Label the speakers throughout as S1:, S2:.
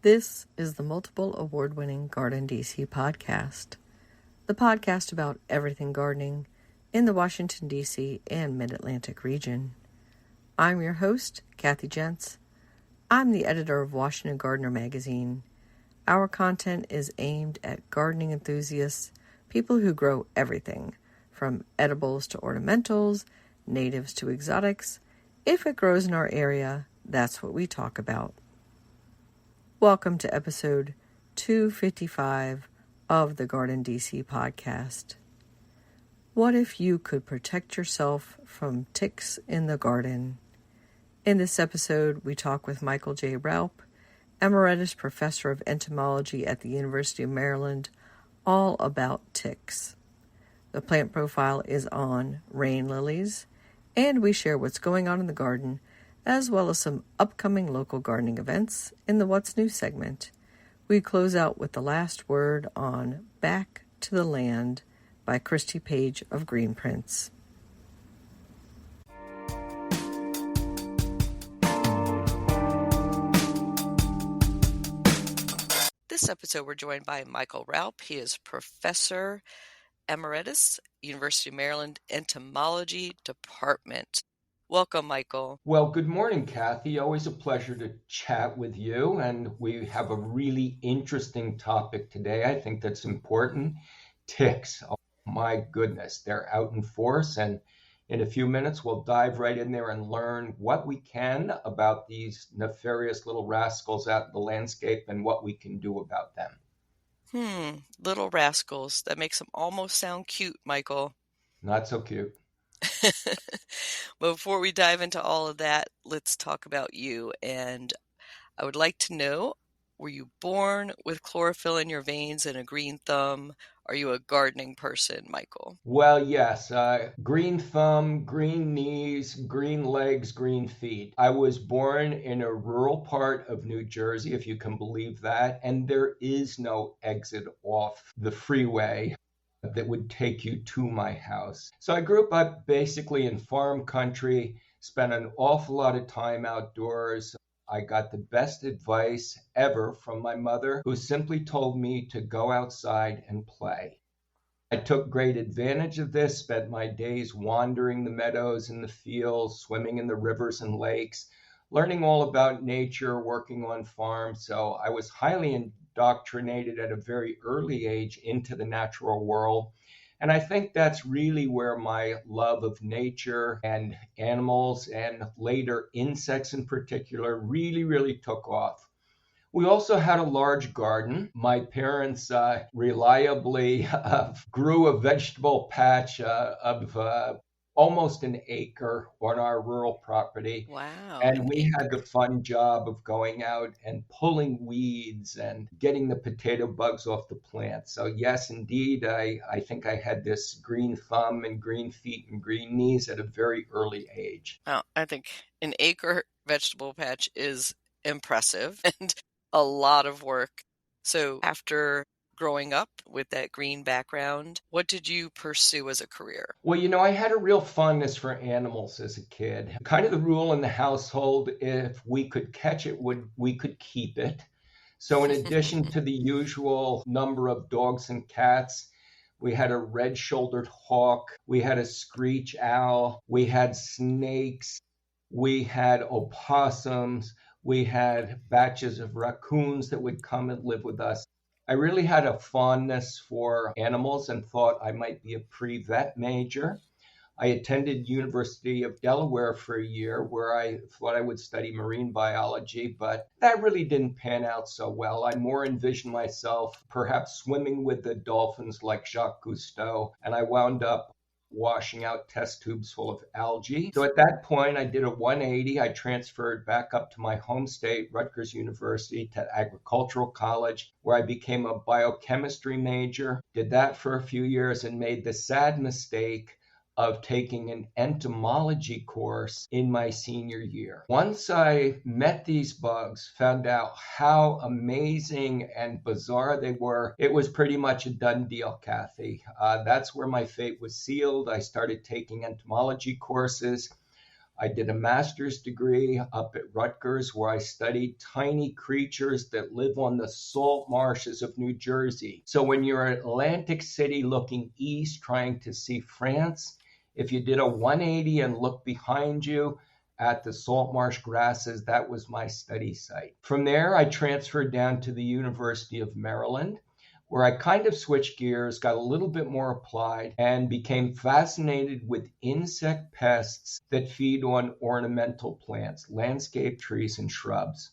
S1: This is the multiple award-winning GardenDC podcast, the podcast about everything gardening in the Washington, D.C. and Mid-Atlantic region. I'm your host, Kathy Jentz. I'm the editor of Washington Gardener magazine. Our content is aimed at gardening enthusiasts, people who grow everything, from edibles to ornamentals, natives to exotics. If it grows in our area, that's what we talk about. Welcome to episode 255 of the GardenDC podcast. What if you could protect yourself from ticks in the garden? In this episode, we talk with Michael J. Raup, Emeritus Professor of Entomology at the University of Maryland, all about ticks. The plant profile is on rain lilies, and we share what's going on in the garden, as well as some upcoming local gardening events in the What's New segment. We close out with the last word on Back to the Land by Christy Page of Green Prints. This episode, we're joined by Michael Raup. He is Professor Emeritus, University of Maryland Entomology Department. Welcome, Michael.
S2: Well, good morning, Kathy. Always a pleasure to chat with you. And we have a really interesting topic today. I think that's important. Ticks. Oh, my goodness. They're out in force. And in a few minutes, we'll dive right in there and learn what we can about these nefarious little rascals out in the landscape and what we can do about them.
S1: Little rascals. That makes them almost sound cute, Michael.
S2: Not so cute.
S1: But before we dive into all of that, let's talk about you. And I would like to know, were you born with chlorophyll in your veins and a green thumb? Are you a gardening person, Michael?
S2: Well, yes. Green thumb, green knees, green legs, green feet. I was born in a rural part of New Jersey, if you can believe that, and there is no exit off the freeway that would take you to my house. So I grew up basically in farm country, spent an awful lot of time outdoors. I got the best advice ever from my mother, who simply told me to go outside and play. I took great advantage of this, spent my days wandering the meadows and the fields, swimming in the rivers and lakes, learning all about nature, working on farms. So I was highly indoctrinated at a very early age into the natural world. And I think that's really where my love of nature and animals and later insects in particular really took off. We also had a large garden. My parents reliably grew a vegetable patch of almost an acre on our rural property.
S1: Wow.
S2: And we had the fun job of going out and pulling weeds and getting the potato bugs off the plant. So yes, indeed, I think I had this green thumb and green feet and green knees at a very early age.
S1: Well, I think an acre vegetable patch is impressive and a lot of work. So after growing up with that green background, what did you pursue as a career?
S2: Well, I had a real fondness for animals as a kid. Kind of the rule in the household, if we could catch it, we could keep it. So in addition to the usual number of dogs and cats, we had a red-shouldered hawk, we had a screech owl, we had snakes, we had opossums, we had batches of raccoons that would come and live with us. I really had a fondness for animals and thought I might be a pre-vet major. I attended University of Delaware for a year where I thought I would study marine biology, but that really didn't pan out so well. I more envisioned myself perhaps swimming with the dolphins like Jacques Cousteau, and I wound up washing out test tubes full of algae. So at that point, I did a 180. I transferred back up to my home state, Rutgers University, to Agricultural College, where I became a biochemistry major. Did that for a few years and made the sad mistake of taking an entomology course in my senior year. Once I met these bugs, found out how amazing and bizarre they were, it was pretty much a done deal, Kathy. That's where my fate was sealed. I started taking entomology courses. I did a master's degree up at Rutgers where I studied tiny creatures that live on the salt marshes of New Jersey. So when you're at Atlantic City looking east, trying to see France, if you did a 180 and look behind you at the salt marsh grasses, that was my study site. From there, I transferred down to the University of Maryland, where I kind of switched gears, got a little bit more applied, and became fascinated with insect pests that feed on ornamental plants, landscape trees, and shrubs.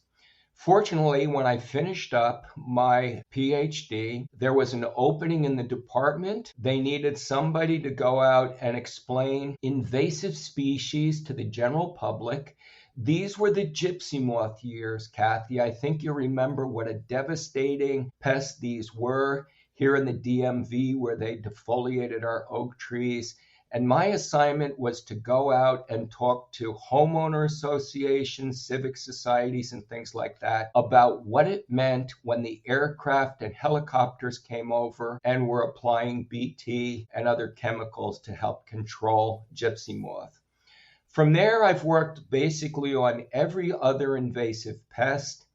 S2: Fortunately, when I finished up my PhD, there was an opening in the department. They needed somebody to go out and explain invasive species to the general public. These were the gypsy moth years, Kathy. I think you remember what a devastating pest these were here in the DMV where they defoliated our oak trees. And my assignment was to go out and talk to homeowner associations, civic societies, and things like that about what it meant when the aircraft and helicopters came over and were applying BT and other chemicals to help control gypsy moth. From there, I've worked basically on every other invasive pest.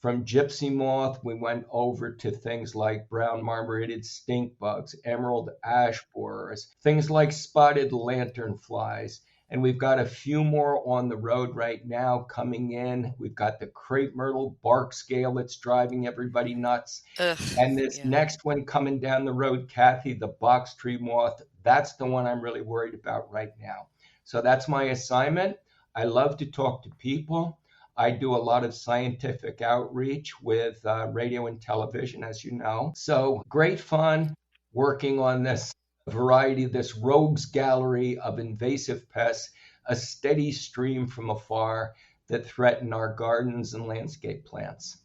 S2: From gypsy moth, we went over to things like brown marmorated stink bugs, emerald ash borers, things like spotted lanternflies. And we've got a few more on the road right now coming in. We've got the crepe myrtle bark scale that's driving everybody nuts. And this next one coming down the road, Kathy, the box tree moth, that's the one I'm really worried about right now. So that's my assignment. I love to talk to people. I do a lot of scientific outreach with radio and television, as you know. So great fun working on this variety, this rogues gallery of invasive pests, a steady stream from afar that threaten our gardens and landscape plants.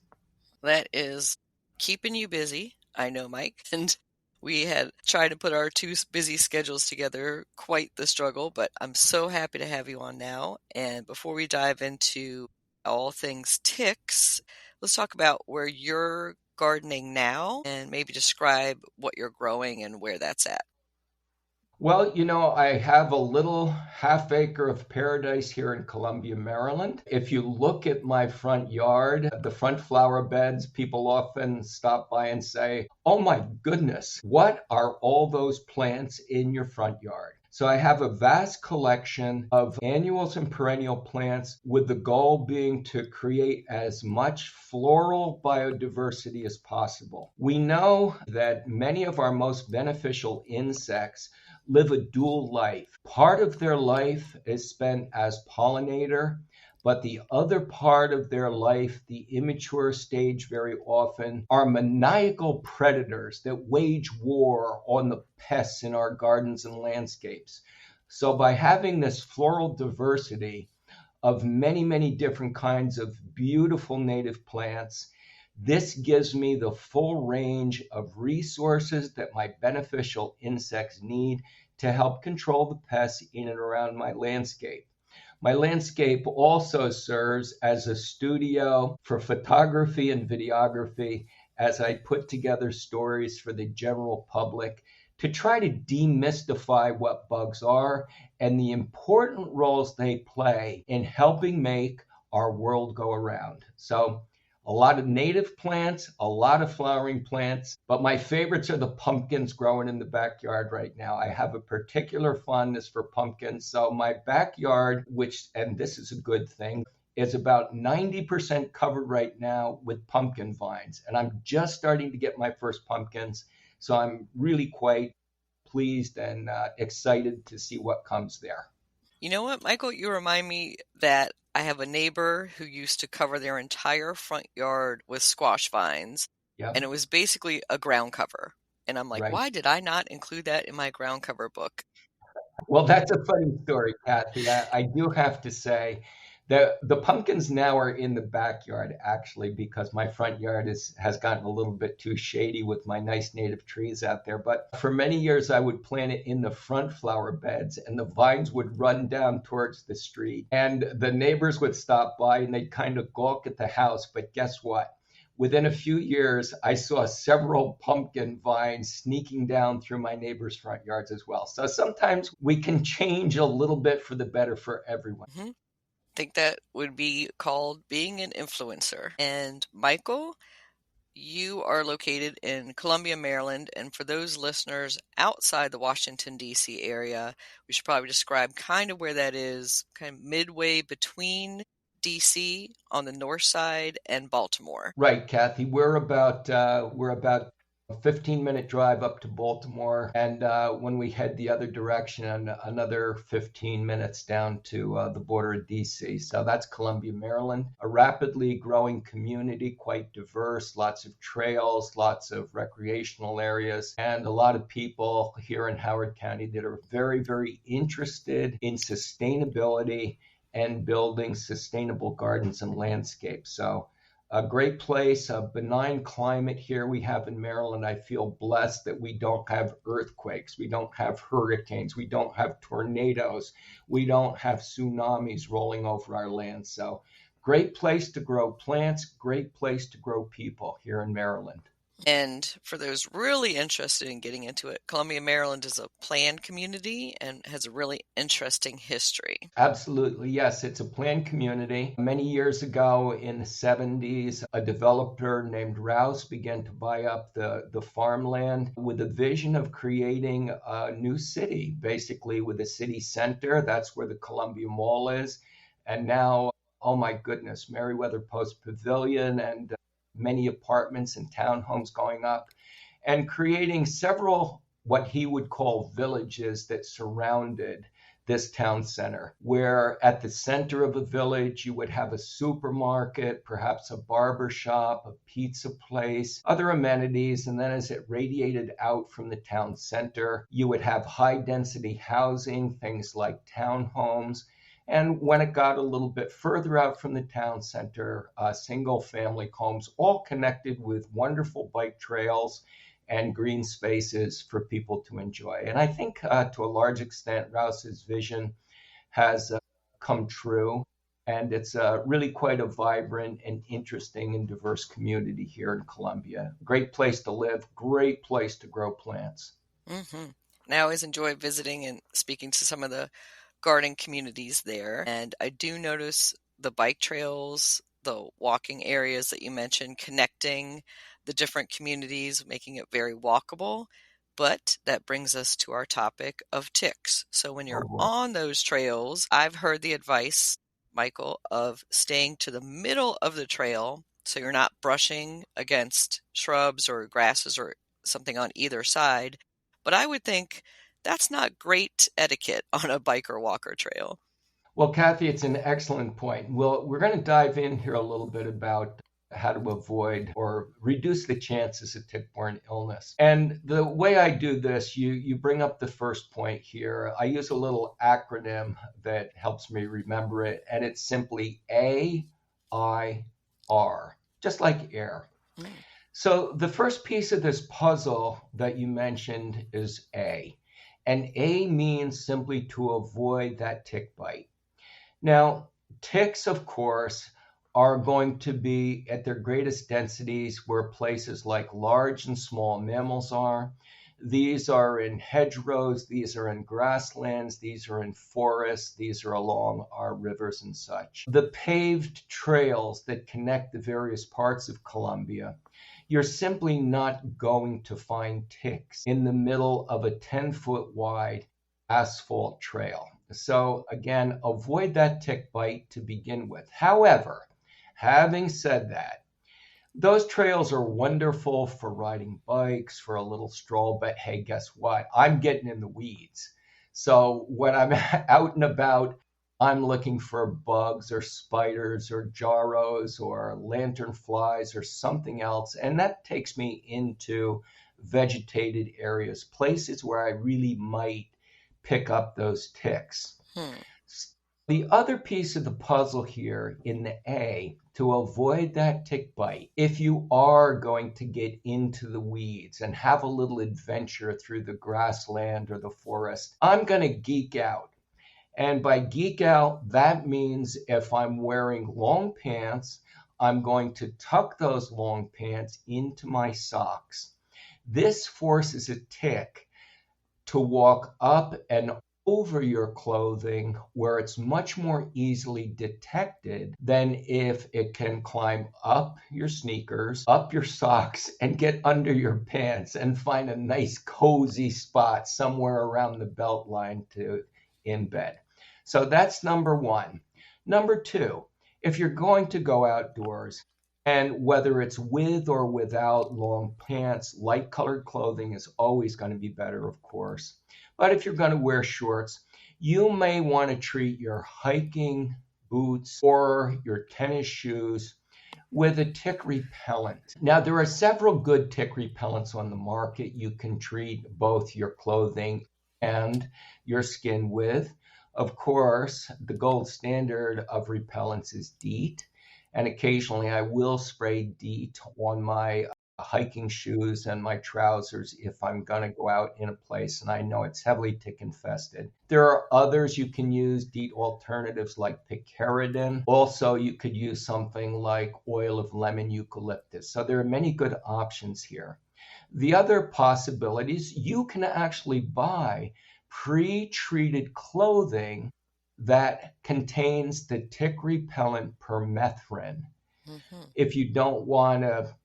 S1: That is keeping you busy, I know, Mike. And we had tried to put our two busy schedules together, quite the struggle, but I'm so happy to have you on now. And before we dive into all things ticks, let's talk about where you're gardening now and maybe describe what you're growing and where that's at.
S2: Well, I have a little half acre of paradise here in Columbia, Maryland. If you look at my front yard, the front flower beds, people often stop by and say, "Oh my goodness, what are all those plants in your front yard?" So I have a vast collection of annuals and perennial plants with the goal being to create as much floral biodiversity as possible. We know that many of our most beneficial insects live a dual life. Part of their life is spent as pollinator, but the other part of their life, the immature stage very often, are maniacal predators that wage war on the pests in our gardens and landscapes. So by having this floral diversity of many, many different kinds of beautiful native plants, this gives me the full range of resources that my beneficial insects need to help control the pests in and around my landscape. My landscape also serves as a studio for photography and videography as I put together stories for the general public to try to demystify what bugs are and the important roles they play in helping make our world go around. So a lot of native plants, a lot of flowering plants, but my favorites are the pumpkins growing in the backyard right now. I have a particular fondness for pumpkins. So my backyard, and this is a good thing, is about 90% covered right now with pumpkin vines. And I'm just starting to get my first pumpkins. So I'm really quite pleased and excited to see what comes there.
S1: You know what, Michael? You remind me that I have a neighbor who used to cover their entire front yard with squash vines, and it was basically a ground cover. And I'm like, why did I not include that in my ground cover book?
S2: Well, that's a funny story, Kathy. I do have to say that the pumpkins now are in the backyard, actually, because my front yard has gotten a little bit too shady with my nice native trees out there. But for many years, I would plant it in the front flower beds, and the vines would run down towards the street. And the neighbors would stop by, and they'd kind of gawk at the house. But guess what? within a few years, I saw several pumpkin vines sneaking down through my neighbors' front yards as well. So sometimes we can change a little bit for the better for everyone.
S1: I think that would be called being an influencer. And Michael, you are located in Columbia, Maryland. And for those listeners outside the Washington, D.C. area, we should probably describe kind of where that is, kind of midway between D.C. on the north side and Baltimore.
S2: Right, Kathy. We're about a 15-minute drive up to Baltimore, and when we head the other direction, another 15 minutes down to the border of DC. So that's Columbia, Maryland, a rapidly growing community, quite diverse, lots of trails, lots of recreational areas, and a lot of people here in Howard County that are very, very interested in sustainability and building sustainable gardens and landscapes. So a great place, a benign climate here we have in Maryland. I feel blessed that we don't have earthquakes, we don't have hurricanes, we don't have tornadoes, we don't have tsunamis rolling over our land. So great place to grow plants, great place to grow people here in Maryland.
S1: And for those really interested in getting into it, Columbia, Maryland is a planned community and has a really interesting history.
S2: Absolutely, yes. It's a planned community. Many years ago in the 70s, a developer named Rouse began to buy up the farmland with a vision of creating a new city, basically with a city center. That's where the Columbia Mall is. And now, oh my goodness, Meriwether Post Pavilion and many apartments and townhomes going up, and creating several what he would call villages that surrounded this town center, where at the center of a village, you would have a supermarket, perhaps a barber shop, a pizza place, other amenities. And then as it radiated out from the town center, you would have high density housing, things like townhomes. And when it got a little bit further out from the town center, single family homes, all connected with wonderful bike trails and green spaces for people to enjoy. And I think to a large extent, Rouse's vision has come true. And it's really quite a vibrant and interesting and diverse community here in Columbia. Great place to live, great place to grow plants.
S1: Mm-hmm. And I always enjoy visiting and speaking to some of the garden communities there. And I do notice the bike trails, the walking areas that you mentioned, connecting the different communities, making it very walkable. But that brings us to our topic of ticks. So when you're on those trails, I've heard the advice, Michael, of staying to the middle of the trail so you're not brushing against shrubs or grasses or something on either side. But I would think that's not great etiquette on a bike or walker trail.
S2: Well, Kathy, it's an excellent point. We're going to dive in here a little bit about how to avoid or reduce the chances of tick-borne illness. And the way I do this, you bring up the first point here. I use a little acronym that helps me remember it, and it's simply AIR, just like air. So the first piece of this puzzle that you mentioned is A. And A means simply to avoid that tick bite. Now, ticks, of course, are going to be at their greatest densities where places like large and small mammals are. These are in hedgerows, these are in grasslands, these are in forests, these are along our rivers and such. The paved trails that connect the various parts of Columbia, you're simply not going to find ticks in the middle of a 10-foot wide asphalt trail. So again, avoid that tick bite to begin with. However, having said that, those trails are wonderful for riding bikes, for a little stroll, but hey, guess what? I'm getting in the weeds. So when I'm out and about, I'm looking for bugs or spiders or jarros or lanternflies or something else. And that takes me into vegetated areas, places where I really might pick up those ticks. The other piece of the puzzle here in the A, to avoid that tick bite, if you are going to get into the weeds and have a little adventure through the grassland or the forest, I'm going to geek out. And by geek out, that means if I'm wearing long pants, I'm going to tuck those long pants into my socks. This forces a tick to walk up and over your clothing where it's much more easily detected than if it can climb up your sneakers, up your socks, and get under your pants and find a nice cozy spot somewhere around the belt line to embed. So that's number one. Number two, if you're going to go outdoors, and whether it's with or without long pants, light colored clothing is always going to be better, of course. But if you're going to wear shorts, you may want to treat your hiking boots or your tennis shoes with a tick repellent. Now, there are several good tick repellents on the market you can treat both your clothing and your skin with. Of course, the gold standard of repellents is DEET, and occasionally I will spray DEET on my hiking shoes and my trousers if I'm going to go out in a place and I know it's heavily tick infested. There are others you can use, DEET alternatives like picaridin. Also, you could use something like oil of lemon eucalyptus. So there are many good options here. The other possibilities, you can actually buy pre-treated clothing that contains the tick repellent permethrin. Mm-hmm. If you don't want to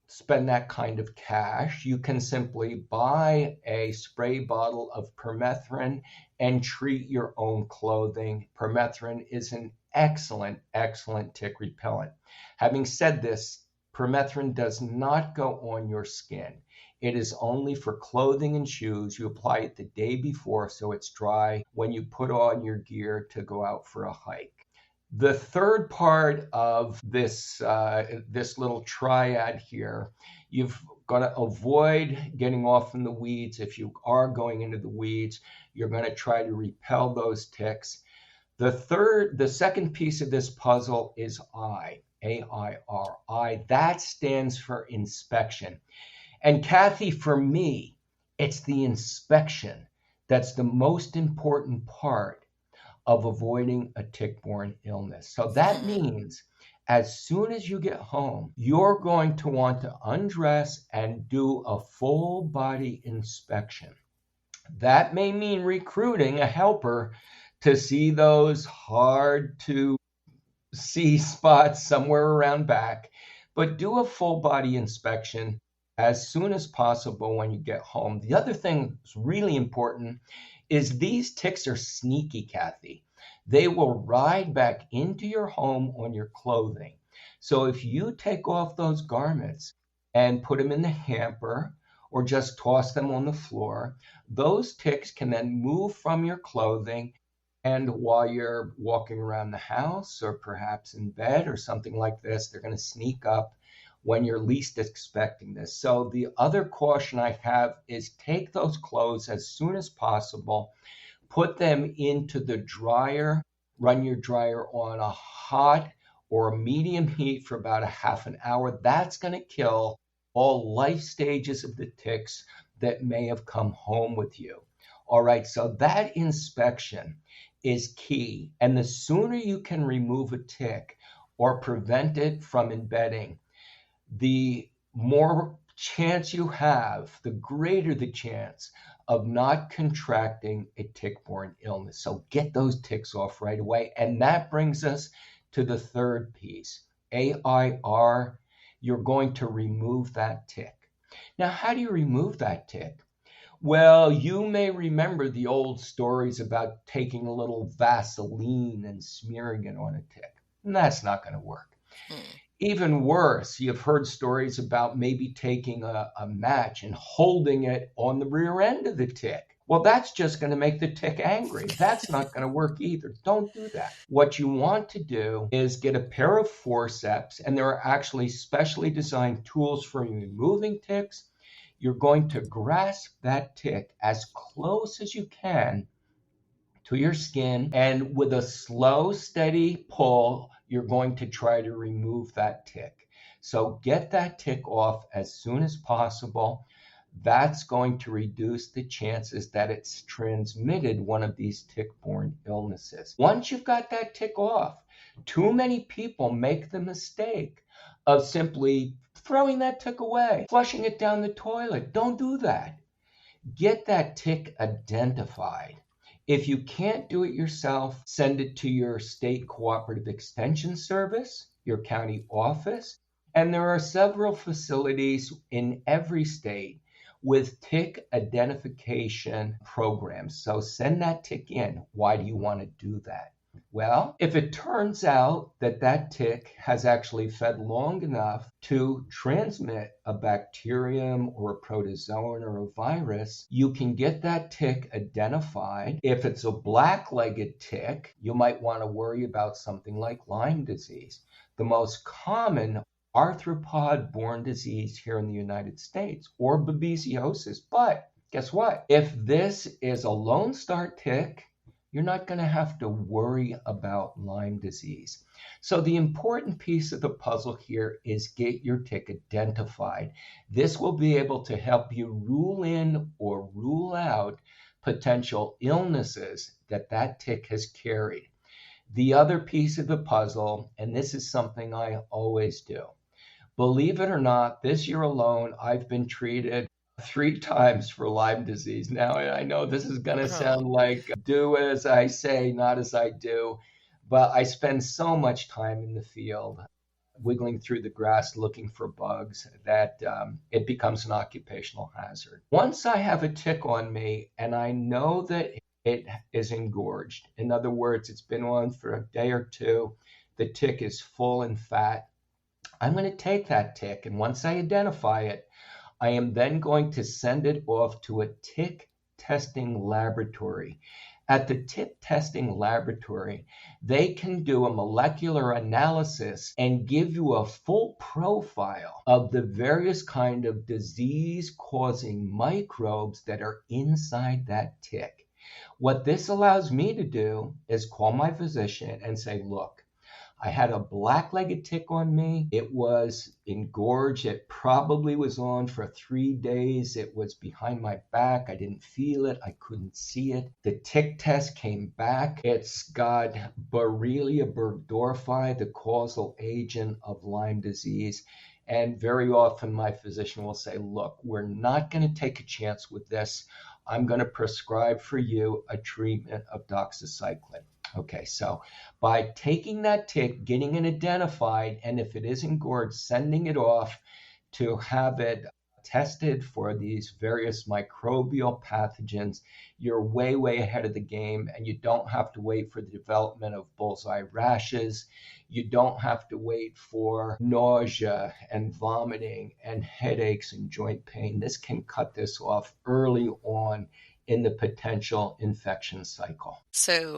S2: spend that kind of cash, you can simply buy a spray bottle of permethrin and treat your own clothing. Permethrin is an excellent, excellent tick repellent. Having said this, permethrin does not go on your skin. It is only for clothing and shoes. You apply it the day before so it's dry when you put on your gear to go out for a hike. The third part of this little triad here, you've got to avoid getting off in the weeds. If you are going into the weeds, you're going to try to repel those ticks. The second piece of this puzzle is I, A-I-R-I. That stands for inspection. And Kathy, for me, it's the inspection that's the most important part of avoiding a tick-borne illness. So that means as soon as you get home, you're going to want to undress and do a full body inspection. That may mean recruiting a helper to see those hard to see spots somewhere around back, but do a full body inspection as soon as possible when you get home. The other thing that's really important is these ticks are sneaky, Kathy. They will ride back into your home on your clothing. So if you take off those garments and put them in the hamper or just toss them on the floor, those ticks can then move from your clothing, and while you're walking around the house or perhaps in bed or something like this, they're going to sneak up when you're least expecting this. So the other caution I have is take those clothes as soon as possible, put them into the dryer, run your dryer on a hot or a medium heat for about a half an hour. That's going to kill all life stages of the ticks that may have come home with you. All right, so that inspection is key. And the sooner you can remove a tick or prevent it from embedding, the more chance you have, the greater the chance of not contracting a tick-borne illness. So get those ticks off right away. And that brings us to the third piece, AIR. You're going to remove that tick. Now, how do you remove that tick? Well, you may remember the old stories about taking a little Vaseline and smearing it on a tick. And that's not going to work. Even worse, you've heard stories about maybe taking a match and holding it on the rear end of the tick. Well, that's just going to make the tick angry. That's not going to work either. Don't do that. What you want to do is get a pair of forceps, and there are actually specially designed tools for removing ticks. You're going to grasp that tick as close as you can to your skin, and with a slow, steady pull, you're going to try to remove that tick. So get that tick off as soon as possible. that's going to reduce the chances that it's transmitted one of these tick-borne illnesses. Once you've got that tick off, too many people make the mistake of simply throwing that tick away, flushing it down the toilet. Don't do that. Get that tick identified. If you can't do it yourself, send it to your state cooperative extension service, your county office, and there are several facilities in every state with tick identification programs. So send that tick in. Why do you want to do that? Well, if it turns out that that tick has actually fed long enough to transmit a bacterium or a protozoan or a virus, you can get that tick identified. If it's a black-legged tick, you might want to worry about something like Lyme disease. The most common arthropod-borne disease here in the United States, or babesiosis. But guess what? If this is a Lone Star tick, you're not going to have to worry about Lyme disease. So the important piece of the puzzle here is get your tick identified. This will be able to help you rule in or rule out potential illnesses that tick has carried. The other piece of the puzzle, and this is something I always do, believe it or not, this year alone, I've been treated 3 times for Lyme disease. Now, I know this is going to sound like do as I say, not as I do, but I spend so much time in the field wiggling through the grass looking for bugs that it becomes an occupational hazard. Once I have a tick on me and I know that it is engorged, in other words, it's been on for a day or two, the tick is full and fat, I'm going to take that tick, and once I identify it, I am then going to send it off to a tick testing laboratory. At the tick testing laboratory, they can do a molecular analysis and give you a full profile of the various kind of disease-causing microbes that are inside that tick. What this allows me to do is call my physician and say, look, I had a black-legged tick on me. It was engorged. It probably was on for 3 days. It was behind my back. I didn't feel it. I couldn't see it. The tick test came back. It's got Borrelia burgdorferi, the causal agent of Lyme disease. And very often my physician will say, look, we're not going to take a chance with this. I'm going to prescribe for you a treatment of doxycycline. Okay, so by taking that tick, getting it identified, and if it is engorged, sending it off to have it tested for these various microbial pathogens, you're way, way ahead of the game, and you don't have to wait for the development of bullseye rashes. You don't have to wait for nausea and vomiting and headaches and joint pain. This can cut this off early on in the potential infection cycle.
S3: So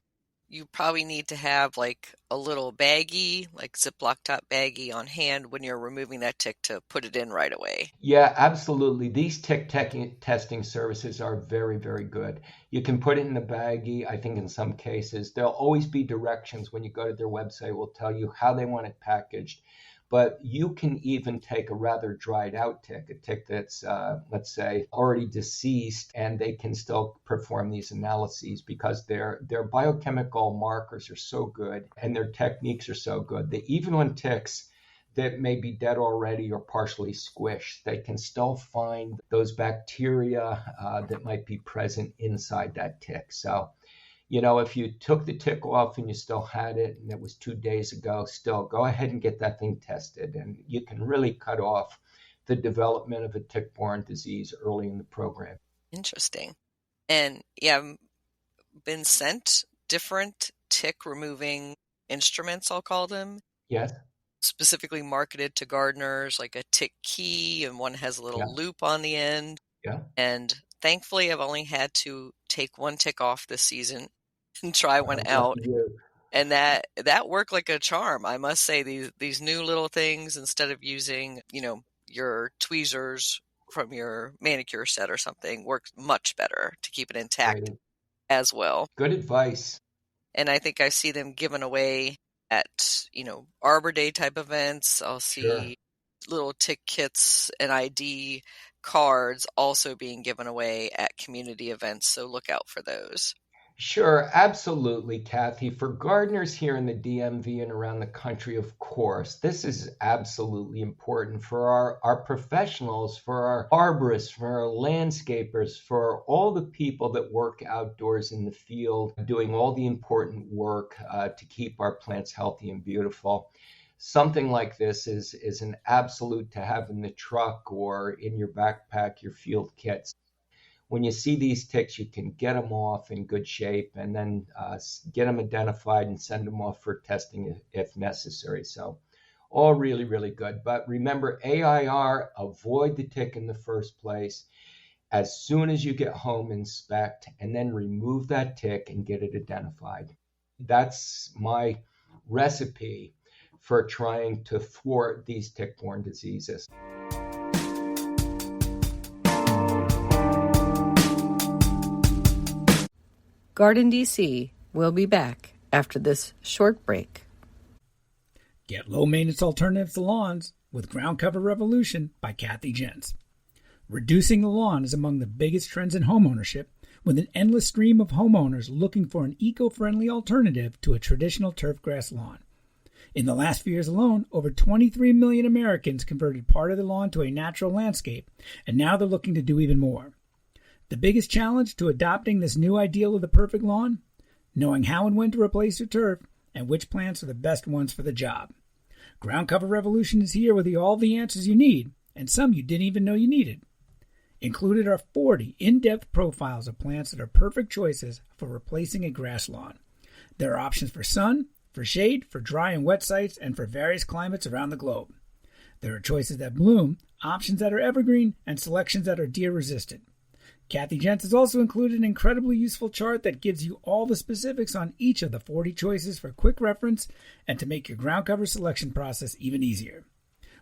S3: you probably need to have like a little baggie, like Ziploc top baggie on hand when you're removing that tick to put it in right away.
S2: Yeah, absolutely. These tick testing services are very, very good. You can put it in the baggie. I think in some cases, there'll always be directions when you go to their website. It will tell you how they want it packaged. But you can even take a rather dried out tick, a tick that's, let's say, already deceased, and they can still perform these analyses because their biochemical markers are so good and their techniques are so good that even on ticks that may be dead already or partially squished, they can still find those bacteria that might be present inside that tick. So, you know, if you took the tick off and you still had it and it was 2 days ago, still go ahead and get that thing tested. And you can really cut off the development of a tick-borne disease early in the program.
S3: Interesting. And yeah, I've been sent different tick removing instruments, I'll call them.
S2: Yes.
S3: Specifically marketed to gardeners, like a tick key, and one has a little loop on the end.
S2: Yeah.
S3: And thankfully, I've only had to take one tick off this season and try one out. And that worked like a charm. I must say, these new little things, instead of using, your tweezers from your manicure set or something, works much better to keep it intact as well.
S2: Good advice.
S3: And I think I see them given away at, Arbor Day type events. I'll see little tick kits and ID cards also being given away at community events, so look out for those.
S2: Sure, absolutely, Kathy. For gardeners here in the DMV and around the country, of course, this is absolutely important for our professionals, for our arborists, for our landscapers, for all the people that work outdoors in the field, doing all the important work to keep our plants healthy and beautiful. Something like this is an absolute to have in the truck or in your backpack, your field kits. When you see these ticks, you can get them off in good shape and then get them identified and send them off for testing if necessary. So all really, really good. But remember, AIR, avoid the tick in the first place. As soon as you get home, inspect, and then remove that tick and get it identified. That's my recipe for trying to thwart these tick-borne diseases.
S1: GardenDC will be back after this short break.
S4: Get low-maintenance alternatives to lawns with Ground Cover Revolution by Kathy Jentz. Reducing the lawn is among the biggest trends in homeownership, with an endless stream of homeowners looking for an eco-friendly alternative to a traditional turfgrass lawn. In the last few years alone, over 23 million Americans converted part of their lawn to a natural landscape, and now they're looking to do even more. The biggest challenge to adopting this new ideal of the perfect lawn? Knowing how and when to replace your turf and which plants are the best ones for the job. Ground Cover Revolution is here with all the answers you need, and some you didn't even know you needed. Included are 40 in-depth profiles of plants that are perfect choices for replacing a grass lawn. There are options for sun, for shade, for dry and wet sites, and for various climates around the globe. There are choices that bloom, options that are evergreen, and selections that are deer-resistant. Kathy Jentz has also included an incredibly useful chart that gives you all the specifics on each of the 40 choices for quick reference and to make your ground cover selection process even easier.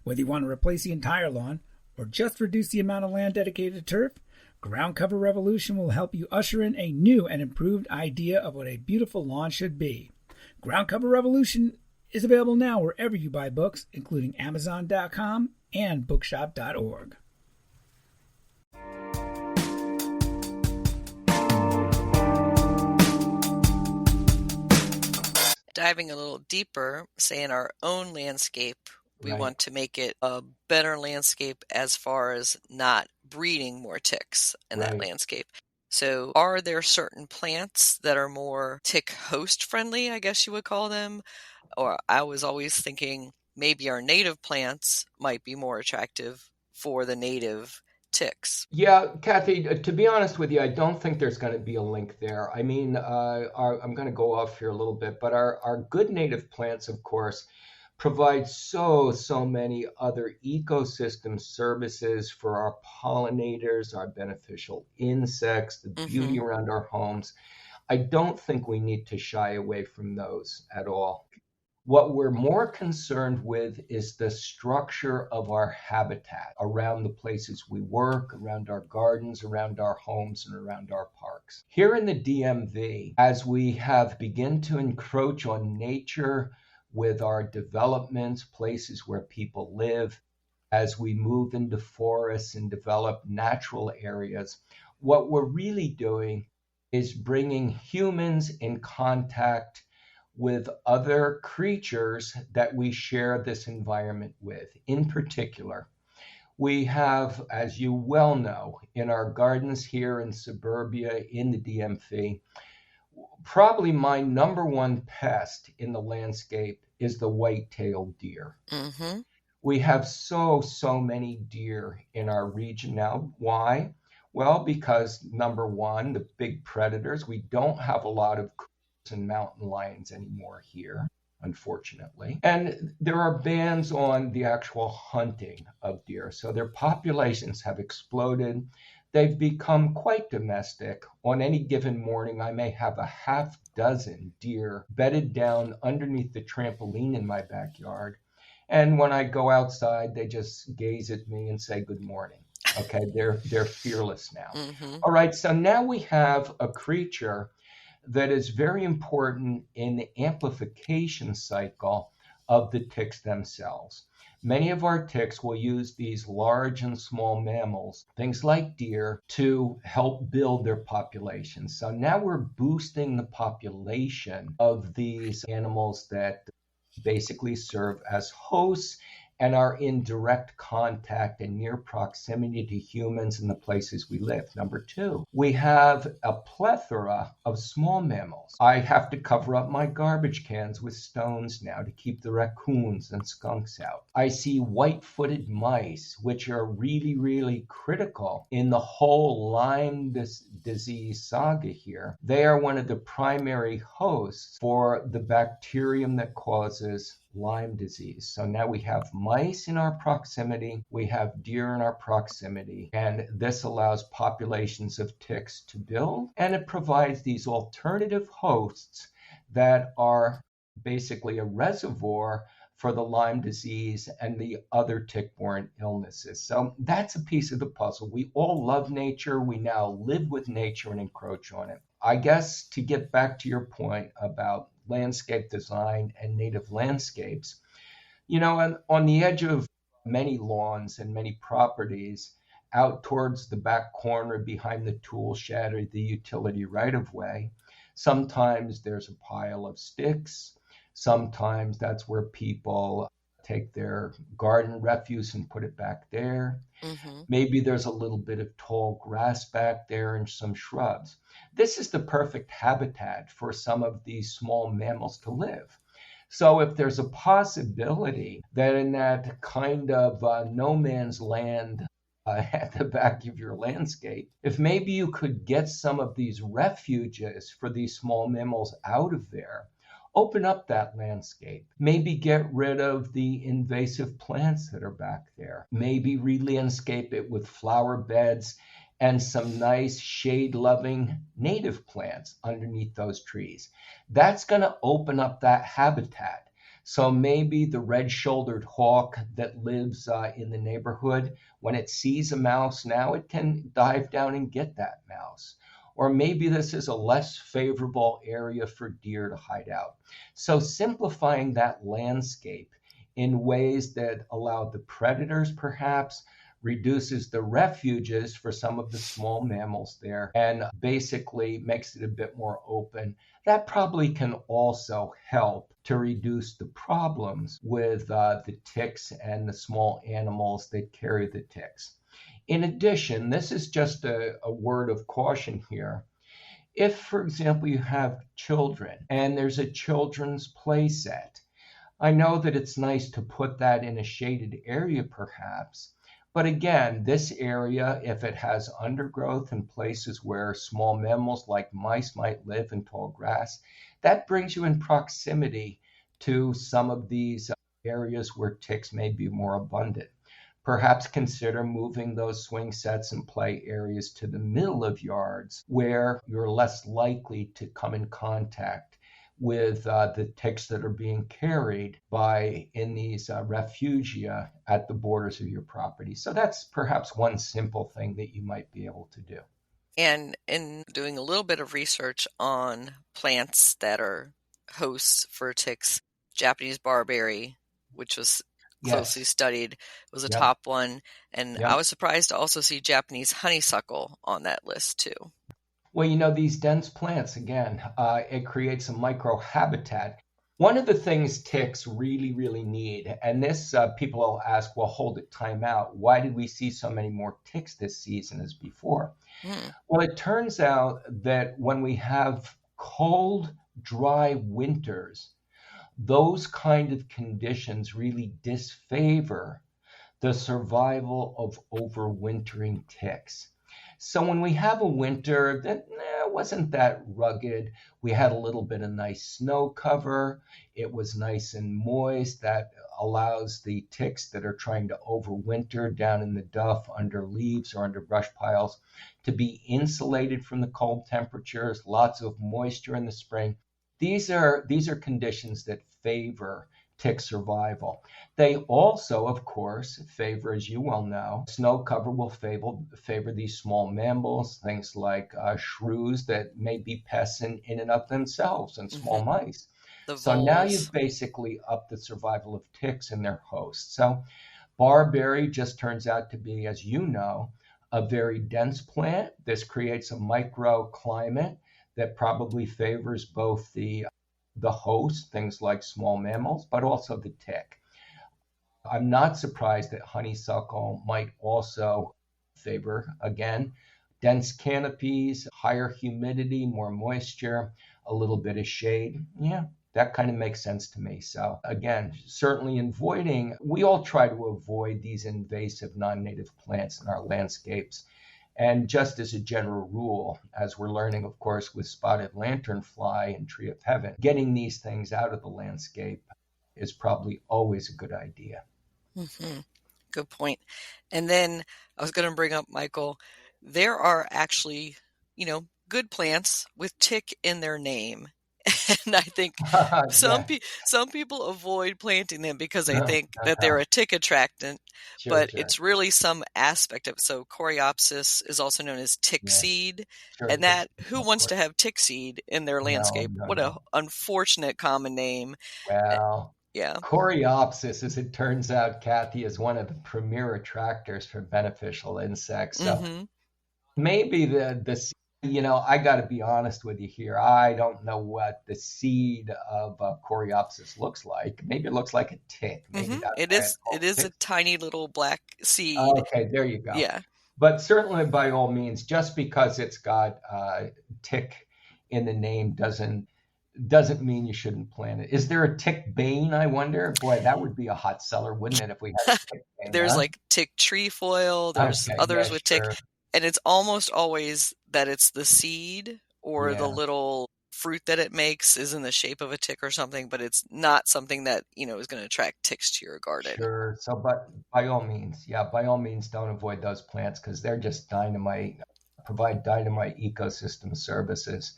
S4: Whether you want to replace the entire lawn or just reduce the amount of land dedicated to turf, Ground Cover Revolution will help you usher in a new and improved idea of what a beautiful lawn should be. Ground Cover Revolution is available now wherever you buy books, including Amazon.com and Bookshop.org.
S3: Diving a little deeper, say in our own landscape, we
S2: Right.
S3: want to make it a better landscape as far as not breeding more ticks in that
S2: Right.
S3: landscape. So are there certain plants that are more tick host friendly, I guess you would call them? Or I was always thinking maybe our native plants might be more attractive for the native ticks.
S2: Yeah, Kathy, to be honest with you, I don't think there's going to be a link there. I mean, I'm going to go off here a little bit, but our good native plants, of course, provide so many other ecosystem services for our pollinators, our beneficial insects, the beauty around our homes. I don't think we need to shy away from those at all. What we're more concerned with is the structure of our habitat around the places we work, around our gardens, around our homes, and around our parks. Here in the DMV, as we have begun to encroach on nature with our developments, places where people live, as we move into forests and develop natural areas, what we're really doing is bringing humans in contact with other creatures that we share this environment with. In particular, we have, as you well know, in our gardens here in suburbia in the DMV, probably my number one pest in the landscape is the white-tailed deer.
S3: Mm-hmm.
S2: We have so many deer in our region now. Why? Well, because number one, the big predators. We don't have a lot of and mountain lions anymore here, unfortunately. And there are bans on the actual hunting of deer. So their populations have exploded. They've become quite domestic. On any given morning, I may have a half dozen deer bedded down underneath the trampoline in my backyard. And when I go outside, they just gaze at me and say good morning. Okay, they're fearless now.
S3: Mm-hmm.
S2: All right, so now we have a creature that is very important in the amplification cycle of the ticks themselves. Many of our ticks will use these large and small mammals, things like deer, to help build their populations. So now we're boosting the population of these animals that basically serve as hosts and are in direct contact and near proximity to humans in the places we live. Number two, we have a plethora of small mammals. I have to cover up my garbage cans with stones now to keep the raccoons and skunks out. I see white-footed mice, which are really, really critical in the whole Lyme disease saga here. They are one of the primary hosts for the bacterium that causes Lyme disease. So now we have mice in our proximity, we have deer in our proximity, and this allows populations of ticks to build, and it provides these alternative hosts that are basically a reservoir for the Lyme disease and the other tick-borne illnesses. So that's a piece of the puzzle. We all love nature. We now live with nature and encroach on it. I guess to get back to your point about landscape design and native landscapes, on the edge of many lawns and many properties, out towards the back corner behind the tool shed or the utility right-of-way, sometimes there's a pile of sticks. Sometimes that's where people take their garden refuse and put it back there. Mm-hmm. Maybe there's a little bit of tall grass back there and some shrubs. This is the perfect habitat for some of these small mammals to live. So if there's a possibility that in that kind of no man's land at the back of your landscape, if maybe you could get some of these refuges for these small mammals out of there, open up that landscape, maybe get rid of the invasive plants that are back there, maybe re-landscape it with flower beds and some nice shade-loving native plants underneath those trees. That's going to open up that habitat. So maybe the red-shouldered hawk that lives in the neighborhood, when it sees a mouse now, it can dive down and get that mouse. Or maybe this is a less favorable area for deer to hide out. So simplifying that landscape in ways that allow the predators perhaps, reduces the refuges for some of the small mammals there, and basically makes it a bit more open. That probably can also help to reduce the problems with the ticks and the small animals that carry the ticks. In addition, this is just a word of caution here. If, for example, you have children and there's a children's play set, I know that it's nice to put that in a shaded area perhaps, but again, this area, if it has undergrowth and places where small mammals like mice might live in tall grass, that brings you in proximity to some of these areas where ticks may be more abundant. Perhaps consider moving those swing sets and play areas to the middle of yards where you're less likely to come in contact with the ticks that are being carried in these refugia at the borders of your property. So that's perhaps one simple thing that you might be able to do.
S3: And in doing a little bit of research on plants that are hosts for ticks, Japanese barberry, which was closely studied, was a top one. And I was surprised to also see Japanese honeysuckle on that list too.
S2: Well, these dense plants, again, it creates a microhabitat. One of the things ticks really, really need, and this people will ask, well, hold it, time out. Why did we see so many more ticks this season as before? Well, it turns out that when we have cold, dry winters, those kind of conditions really disfavor the survival of overwintering ticks. So when we have a winter that wasn't that rugged, we had a little bit of nice snow cover, it was nice and moist, that allows the ticks that are trying to overwinter down in the duff under leaves or under brush piles to be insulated from the cold temperatures, lots of moisture in the spring. These are conditions that favor tick survival. They also, of course, favor, as you well know, snow cover will favor these small mammals, things like shrews that may be pests in and of themselves, and small mice.
S3: The
S2: So now
S3: voles.
S2: you've basically upped the survival of ticks and their hosts. So barberry just turns out to be, as you know, a very dense plant. This creates a microclimate that probably favors both the host, things like small mammals, but also the tick. I'm not surprised that honeysuckle might also favor, again, dense canopies, higher humidity, more moisture, a little bit of shade. Yeah, that kind of makes sense to me. So again, certainly we all try to avoid these invasive non-native plants in our landscapes. And just as a general rule, as we're learning, of course, with spotted lanternfly and tree of heaven, getting these things out of the landscape is probably always a good idea.
S3: Mm-hmm. Good point. And then I was going to bring up, Michael, there are actually, good plants with tick in their name. And I think some
S2: Yeah.
S3: some people avoid planting them because they
S2: No,
S3: think
S2: no,
S3: that they're
S2: no.
S3: a tick attractant,
S2: Sure,
S3: but
S2: sure.
S3: it's really some aspect of it. So Coreopsis is also known as tick
S2: Yeah,
S3: seed,
S2: sure.
S3: and that who
S2: Of
S3: wants
S2: course.
S3: to have tick seed in their
S2: No,
S3: landscape?
S2: no,
S3: What a
S2: no.
S3: unfortunate common name.
S2: Well,
S3: Yeah.
S2: Coreopsis, as it turns out, Kathy, is one of the premier attractors for beneficial insects. So
S3: Mm-hmm.
S2: maybe I got to be honest with you here. I don't know what the seed of Coreopsis looks like. Maybe it looks like a tick. Maybe
S3: Mm-hmm.
S2: that's
S3: It
S2: why it's
S3: is.
S2: called
S3: It is a
S2: tick.
S3: tiny little black seed.
S2: Okay, there you go.
S3: Yeah.
S2: But certainly, by all means, just because it's got tick in the name doesn't mean you shouldn't plant it. Is there a tick bane, I wonder? Boy, that would be a hot seller, wouldn't it, if we had a tick bane,
S3: There's
S2: huh?
S3: like tick trefoil. There's
S2: Okay, yeah,
S3: others with tick,
S2: sure.
S3: and it's almost always that it's the seed or the
S2: Yeah,
S3: little fruit that it makes is in the shape of a tick or something, but it's not something that is going to attract ticks to your garden.
S2: sure. So, but by all means, don't avoid those plants because they're just dynamite, provide dynamite ecosystem services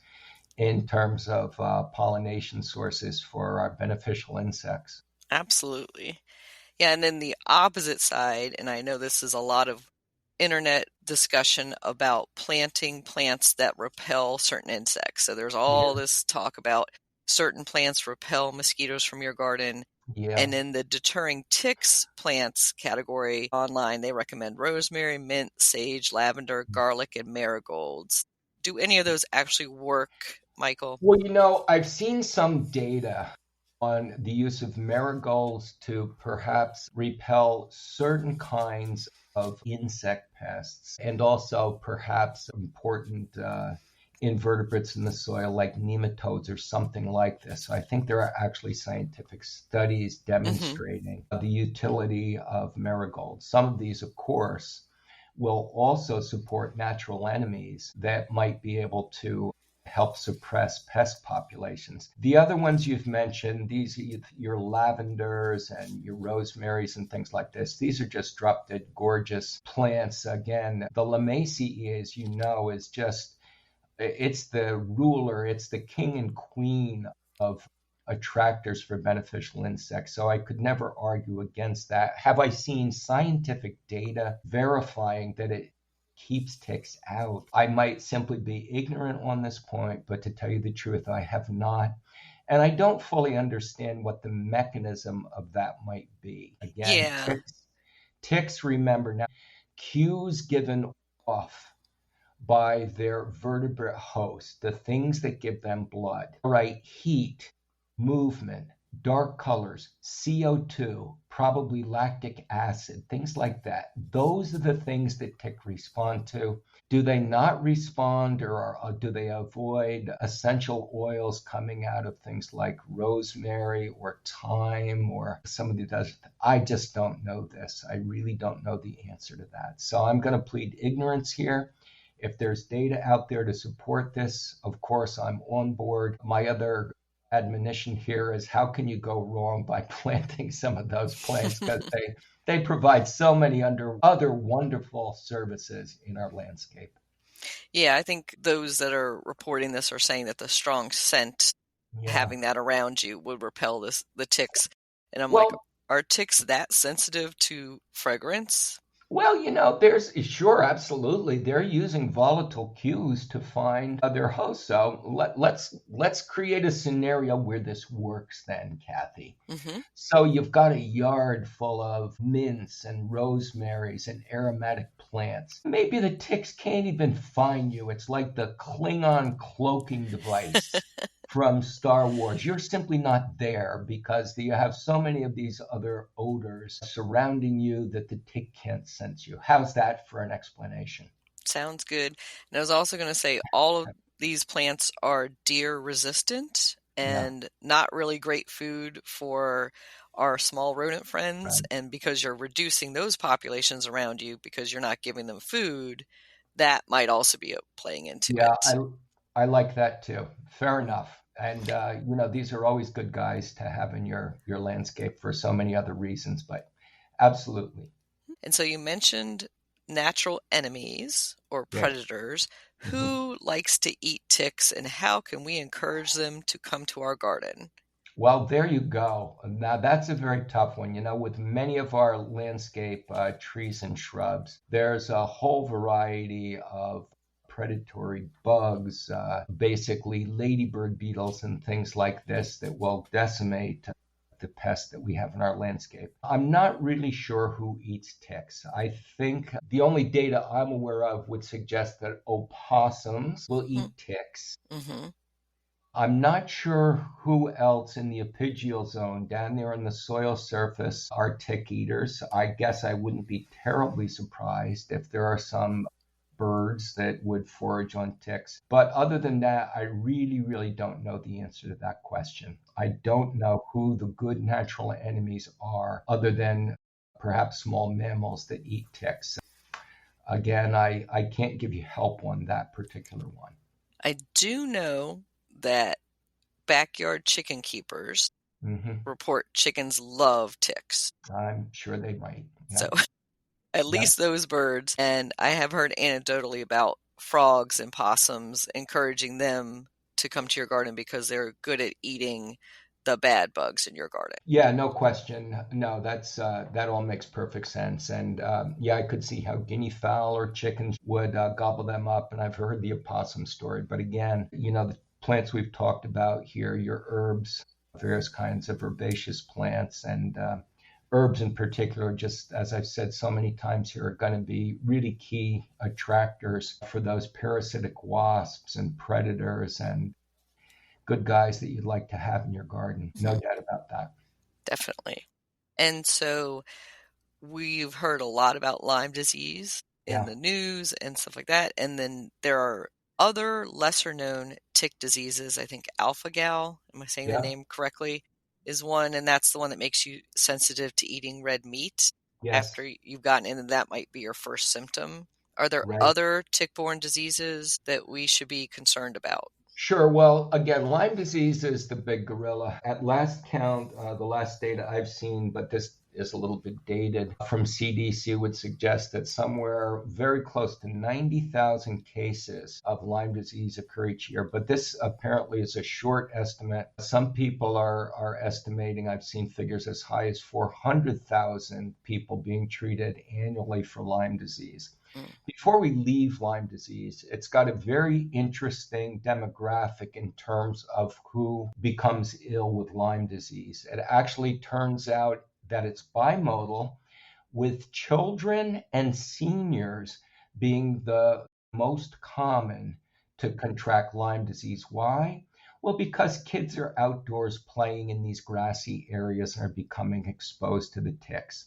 S2: in terms of pollination sources for our beneficial insects.
S3: Absolutely. Yeah, and then the opposite side, and I know this is a lot of internet discussion about planting plants that repel certain insects. So there's all
S2: Yeah,
S3: this talk about certain plants repel mosquitoes from your garden.
S2: yeah.
S3: And in the deterring ticks plants category online, they recommend rosemary, mint, sage, lavender, garlic, and marigolds. Do any of those actually work, Michael?
S2: Well, I've seen some data on the use of marigolds to perhaps repel certain kinds of insect pests and also perhaps important invertebrates in the soil like nematodes or something like this. So I think there are actually scientific studies
S3: Mm-hmm.
S2: demonstrating the utility of marigolds. Some of these, of course, will also support natural enemies that might be able to help suppress pest populations. The other ones you've mentioned, your lavenders and your rosemaries and things like this, these are just drop dead gorgeous plants. Again, the Lamaceae, as you know, is just, it's the ruler, it's the king and queen of attractors for beneficial insects. So I could never argue against that. Have I seen scientific data verifying that it keeps ticks out? I might simply be ignorant on this point, but to tell you the truth, I have not. And I don't fully understand what the mechanism of that might be. Again,
S3: Yeah.
S2: ticks, remember now, cues given off by their vertebrate host, the things that give them blood, right? Heat, movement, dark colors, CO2, probably lactic acid, things like that. Those are the things that tick respond to. Do they not respond, or do they avoid essential oils coming out of things like rosemary or thyme or some of the others? I just don't know this. I really don't know the answer to that. So I'm going to plead ignorance here. If there's data out there to support this, of course, I'm on board. My other admonition here is how can you go wrong by planting some of those plants because they provide so many other wonderful services in our landscape.
S3: Yeah, I think those that are reporting this are saying that the strong scent,
S2: Yeah.
S3: having that around you, would repel the ticks. And I'm like,
S2: Well,
S3: are ticks that sensitive to fragrance?
S2: Well, sure, absolutely. They're using volatile cues to find their host. So let's create a scenario where this works then, Kathy.
S3: Mm-hmm.
S2: So you've got a yard full of mints and rosemaries and aromatic plants. Maybe the ticks can't even find you. It's like the Klingon cloaking device from Star Wars. You're simply not there because you have so many of these other odors surrounding you that the tick can't sense you. How's that for an explanation?
S3: Sounds good. And I was also going to say all of these plants are deer resistant and not really great food for our small rodent friends.
S2: Right.
S3: And because you're reducing those populations around you because you're not giving them food, that might also be playing into it.
S2: I like that too. Fair enough. And these are always good guys to have in your landscape for so many other reasons, but absolutely.
S3: And so you mentioned natural enemies or predators.
S2: Yes.
S3: Who likes to eat ticks, and how can we encourage them to come to our garden?
S2: Well, there you go. Now, that's a very tough one. With many of our landscape trees and shrubs, there's a whole variety of predatory bugs, basically ladybird beetles and things like this that will decimate the pests that we have in our landscape. I'm not really sure who eats ticks. I think the only data I'm aware of would suggest that opossums will eat ticks.
S3: Mm-hmm.
S2: I'm not sure who else in the epigeal zone down there on the soil surface are tick eaters. I guess I wouldn't be terribly surprised if there are some birds that would forage on ticks. But other than that, I really, really don't know the answer to that question. I don't know who the good natural enemies are other than perhaps small mammals that eat ticks. Again, I can't give you help on that particular one.
S3: I do know that backyard chicken keepers report chickens love ticks.
S2: I'm sure they might. Yeah.
S3: So at least those birds. And I have heard anecdotally about frogs and possums encouraging them to come to your garden because they're good at eating the bad bugs in your garden.
S2: Yeah, no question. No, that all makes perfect sense. And I could see how guinea fowl or chickens would gobble them up. And I've heard the opossum story. But again, the plants we've talked about here, your herbs, various kinds of herbaceous plants, and herbs in particular, just as I've said so many times here, are going to be really key attractors for those parasitic wasps and predators and good guys that you'd like to have in your garden. No doubt about that.
S3: Definitely. And so we've heard a lot about Lyme disease in the news and stuff like that. And then there are other lesser known tick diseases. I think alpha-gal, am I saying the name correctly, is one. And that's the one that makes you sensitive to eating red meat after you've gotten in, and that might be your first symptom. Are there other tick-borne diseases that we should be concerned about?
S2: Sure. Well, again, Lyme disease is the big gorilla. At last count, the last data I've seen, but this is a little bit dated, from CDC would suggest that somewhere very close to 90,000 cases of Lyme disease occur each year. But this apparently is a short estimate. Some people are estimating, I've seen figures as high as 400,000 people being treated annually for Lyme disease. Before we leave Lyme disease, it's got a very interesting demographic in terms of who becomes ill with Lyme disease. It actually turns out that it's bimodal, with children and seniors being the most common to contract Lyme disease. Why? Well, because kids are outdoors playing in these grassy areas and are becoming exposed to the ticks.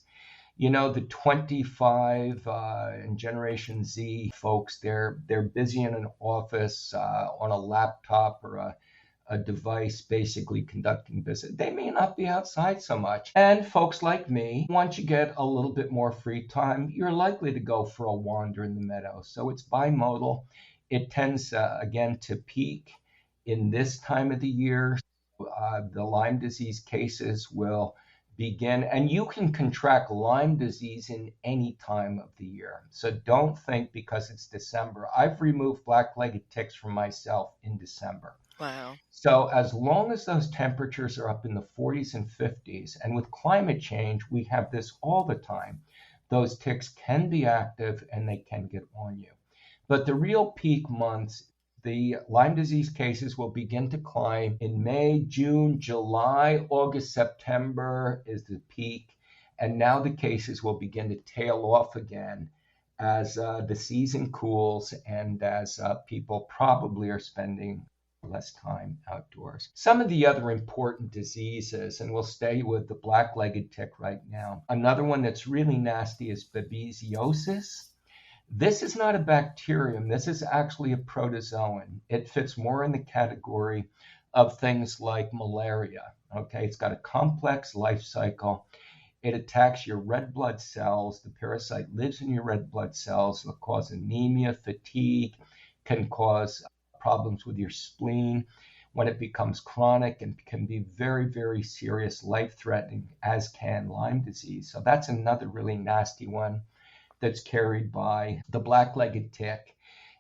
S2: The 25 and Generation Z folks, they're busy in an office on a laptop or a device basically conducting business. They may not be outside so much. And folks like me, once you get a little bit more free time, you're likely to go for a wander in the meadow. So it's bimodal. It tends, again, to peak in this time of the year. The Lyme disease cases will begin, and you can contract Lyme disease in any time of the year. So don't think because it's December. I've removed black-legged ticks from myself in December.
S3: Wow.
S2: So as long as those temperatures are up in the 40s and 50s, and with climate change, we have this all the time. those ticks can be active and they can get on you. But the real peak months, the Lyme disease cases will begin to climb in May, June, July, August, September is the peak. And now the cases will begin to tail off again as the season cools and as people probably are spending less time outdoors. Some of the other important diseases, and we'll stay with the black-legged tick right now. Another one that's really nasty is babesiosis. This is not a bacterium. This is actually a protozoan. It fits more in the category of things like malaria. Okay, it's got a complex life cycle. It attacks your red blood cells. The parasite lives in your red blood cells. It'll cause anemia, fatigue, can cause problems with your spleen. When it becomes chronic, and can be very, very serious, life-threatening, as can Lyme disease. So that's another really nasty one that's carried by the black-legged tick.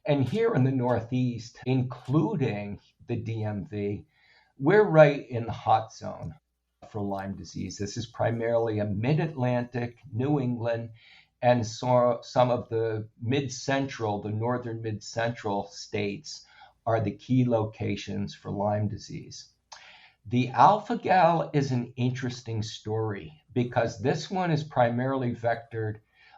S2: And here in the Northeast, including the DMV, we're right in the hot zone for Lyme disease. This is primarily a mid-Atlantic, New England, and some of the mid-central, the northern mid-central states are the key locations for Lyme disease. The alpha-gal is an interesting story because this one is primarily vectored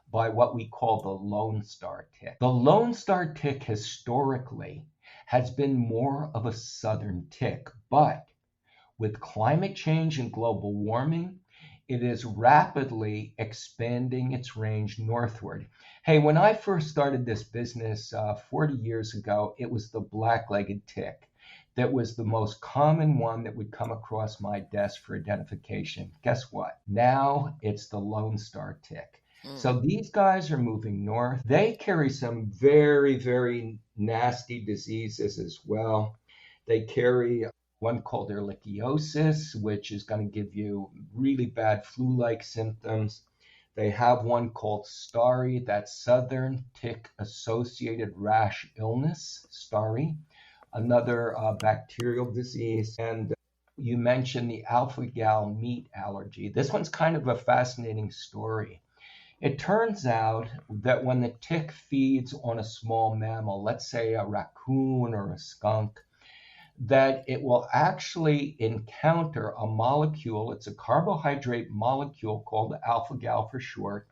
S2: by what we call the Lone Star tick. The Lone Star tick historically has been more of a southern tick, but with climate change and global warming, it is rapidly expanding its range northward. Hey, when I first started this business 40 years ago, it was the black-legged tick that was the most common one that would come across my desk for identification. Guess what? Now it's the Lone Star tick. So these guys are moving north. They carry some very, very nasty diseases as well. They carry one called ehrlichiosis, which is going to give you really bad flu-like symptoms. They have one called STARI, that's Southern Tick-Associated Rash Illness, STARI, another bacterial disease. And you mentioned the alpha-gal meat allergy. This one's kind of a fascinating story. It turns out that when the tick feeds on a small mammal, let's say a raccoon or a skunk, that it will actually encounter a molecule. It's a carbohydrate molecule called alpha-gal for short.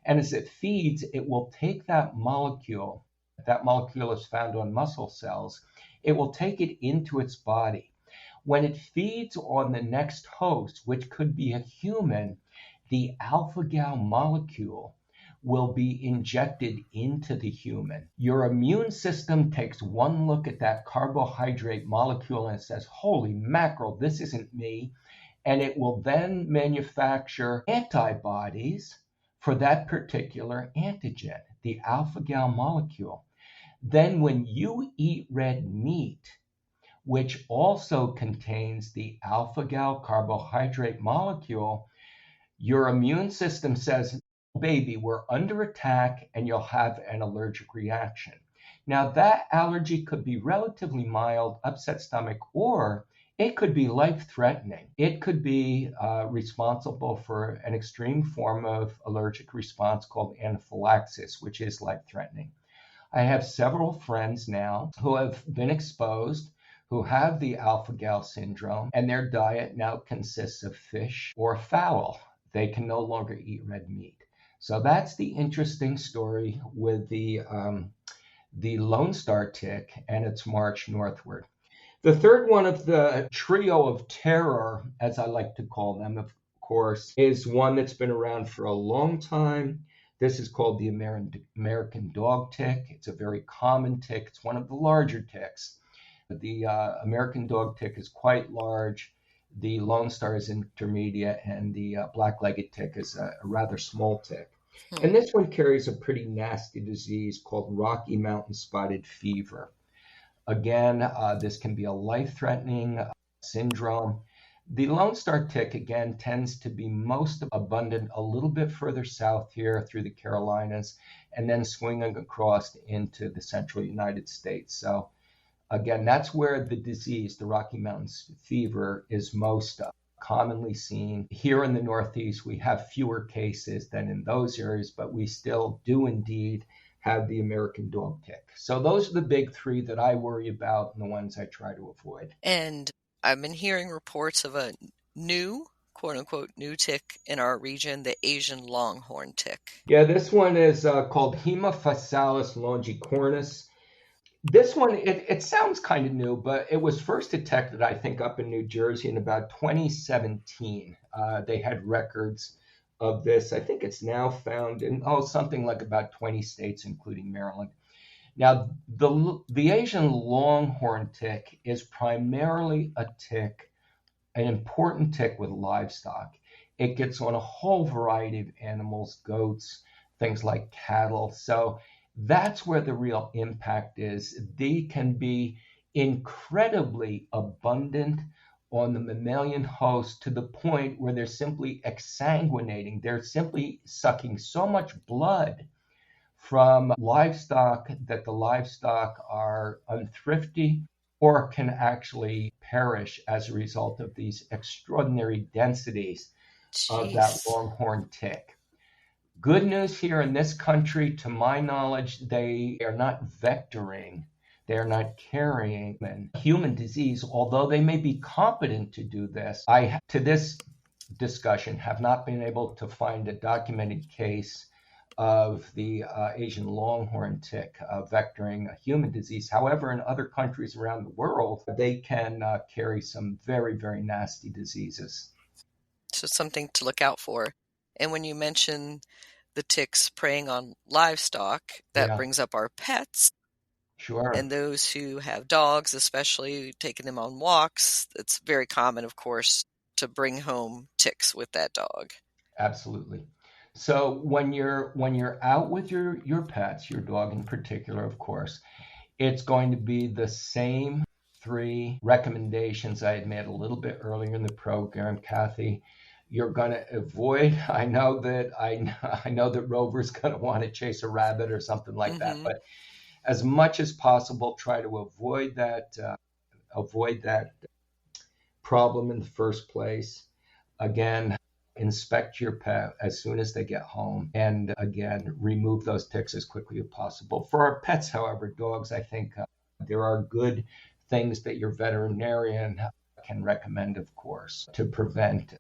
S2: And as it feeds, it will take that molecule. That molecule is found on muscle cells. It will take it into its body. When it feeds on the next host, which could be a human, the alpha-gal molecule will be injected into the human. Your immune system takes one look at that carbohydrate molecule and says, holy mackerel, this isn't me. And it will then manufacture antibodies for that particular antigen, the alpha-gal molecule. Then when you eat red meat, which also contains the alpha-gal carbohydrate molecule, your immune system says, baby, we're under attack and you'll have an allergic reaction. Now that allergy could be relatively mild, upset stomach, or it could be life-threatening. It could be responsible for an extreme form of allergic response called anaphylaxis, which is life-threatening. I have several friends now who have been exposed, who have the alpha-gal syndrome, and their diet now consists of fish or fowl. They can no longer eat red meat. So that's the interesting story with the Lone Star tick and its march northward. The third one of the trio of terror, as I like to call them, of course, is one that's been around for a long time. This is called the American dog tick. It's a very common tick. It's one of the larger ticks. The American dog tick is quite large. The Lone Star is intermediate, and the black-legged tick is a rather small tick. And this one carries a pretty nasty disease called Rocky Mountain Spotted Fever. Again, this can be a life-threatening syndrome. The Lone Star tick, again, tends to be most abundant a little bit further south here through the Carolinas, and then swinging across into the central United States. So again, that's where the disease, the Rocky Mountain fever, is most commonly seen. Here in the Northeast, we have fewer cases than in those areas, but we still do indeed have the American dog tick. So those are the big three that I worry about and the ones I try to avoid.
S3: And I've been hearing reports of a new, quote unquote, new tick in our region, the Asian longhorn tick.
S2: Yeah, this one is called Haemaphysalis longicornis. This one, it sounds kind of new, but it was first detected, I think, up in New Jersey in about 2017. They had records of this. I think it's now found in something like about 20 states, including Maryland. Now, the Asian longhorn tick is primarily a tick, an important tick with livestock. It gets on a whole variety of animals, goats, things like cattle. So that's where the real impact is. They can be incredibly abundant on the mammalian host to the point where they're simply exsanguinating. They're simply sucking so much blood from livestock that the livestock are unthrifty or can actually perish as a result of these extraordinary densities of that longhorn tick. Good news here in this country, to my knowledge, they are not vectoring, they are not carrying human disease, although they may be competent to do this. To this discussion, have not been able to find a documented case of the Asian longhorn tick vectoring a human disease. However, in other countries around the world, they can carry some very, very nasty diseases.
S3: So something to look out for. And when you mention the ticks preying on livestock, that brings up our pets.
S2: Sure.
S3: And those who have dogs, especially taking them on walks, it's very common, of course, to bring home ticks with that dog.
S2: Absolutely. So when you're out with your pets, your dog in particular, of course, it's going to be the same 3 recommendations I had made a little bit earlier in the program, Kathy. You're going to avoid. I know that Rover's going to want to chase a rabbit or something like that, but as much as possible, try to avoid that problem in the first place. Again, inspect your pet as soon as they get home, and again, remove those ticks as quickly as possible. For our pets, however, dogs, I think there are good things that your veterinarian can recommend, of course, to prevent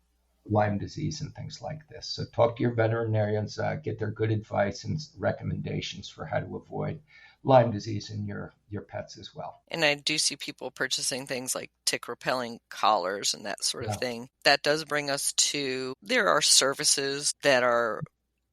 S2: Lyme disease and things like this. So talk to your veterinarians, get their good advice and recommendations for how to avoid Lyme disease in your pets as well.
S3: And I do see people purchasing things like tick repelling collars and that sort of thing. That does bring us to, there are services that are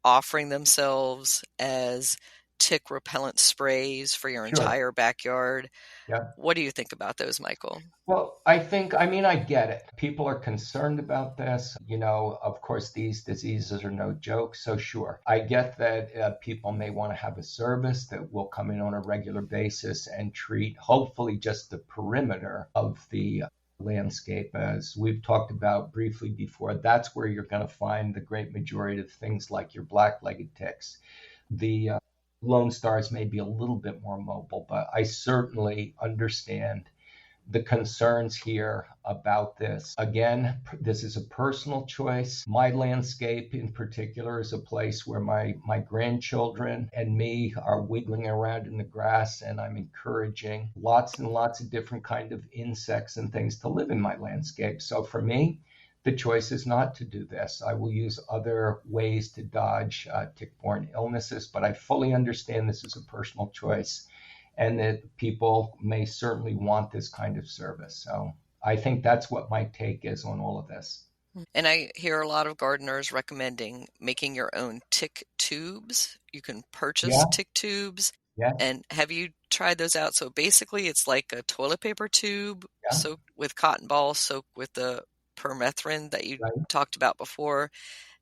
S3: offering themselves as tick repellent sprays for your entire backyard.
S2: Yeah.
S3: What do you think about those, Michael?
S2: Well, I get it. People are concerned about this. Of course, these diseases are no joke. So sure, I get that people may want to have a service that will come in on a regular basis and treat, hopefully, just the perimeter of the landscape. As we've talked about briefly before, that's where you're going to find the great majority of things like your black-legged ticks. The Lone Stars may be a little bit more mobile, but I certainly understand the concerns here about this. Again, this is a personal choice. My landscape in particular is a place where my grandchildren and me are wiggling around in the grass, and I'm encouraging lots and lots of different kind of insects and things to live in my landscape. So for me, the choice is not to do this. I will use other ways to dodge tick-borne illnesses, but I fully understand this is a personal choice and that people may certainly want this kind of service. So I think that's what my take is on all of this.
S3: And I hear a lot of gardeners recommending making your own tick tubes. You can purchase tick tubes.
S2: Yeah.
S3: And have you tried those out? So basically it's like a toilet paper tube soaked with cotton balls, soaked with the permethrin that you talked about before,